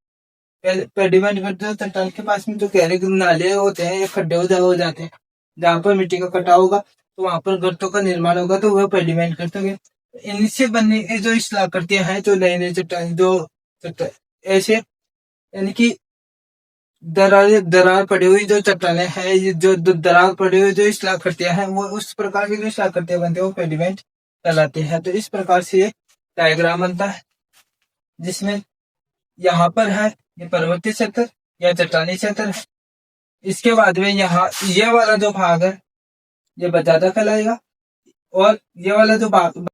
पेडिमेंट गर्त चट्टान के पास में जो गहरे नाले होते हैं या खड्डे हो जाते हैं जहां पर मिट्टी का कटाव होगा तो वहां पर गर्तों का निर्माण होगा तो वह पेडिमेंट गर्त होंगे। इनसे बनने जो शिलाकृतियां हैं जो नई नई चट्टान जो ऐसे यानी कि दरार पड़ी हुई जो चट्टाने हैं, ये जो दरार पड़ी हुई जो शिलाकृतियां हैं, वो उस प्रकार की जो शिलाकृतियां बनती है वो पेडिमेंट कहलाती है। तो इस प्रकार से ये डायग्राम बनता है, जिसमें यहाँ पर है ये पर्वतीय क्षेत्र या चट्टानी क्षेत्र है। इसके बाद में यहाँ ये वाला जो भाग है ये बजादा कहलाएगा, और ये वाला जो भाग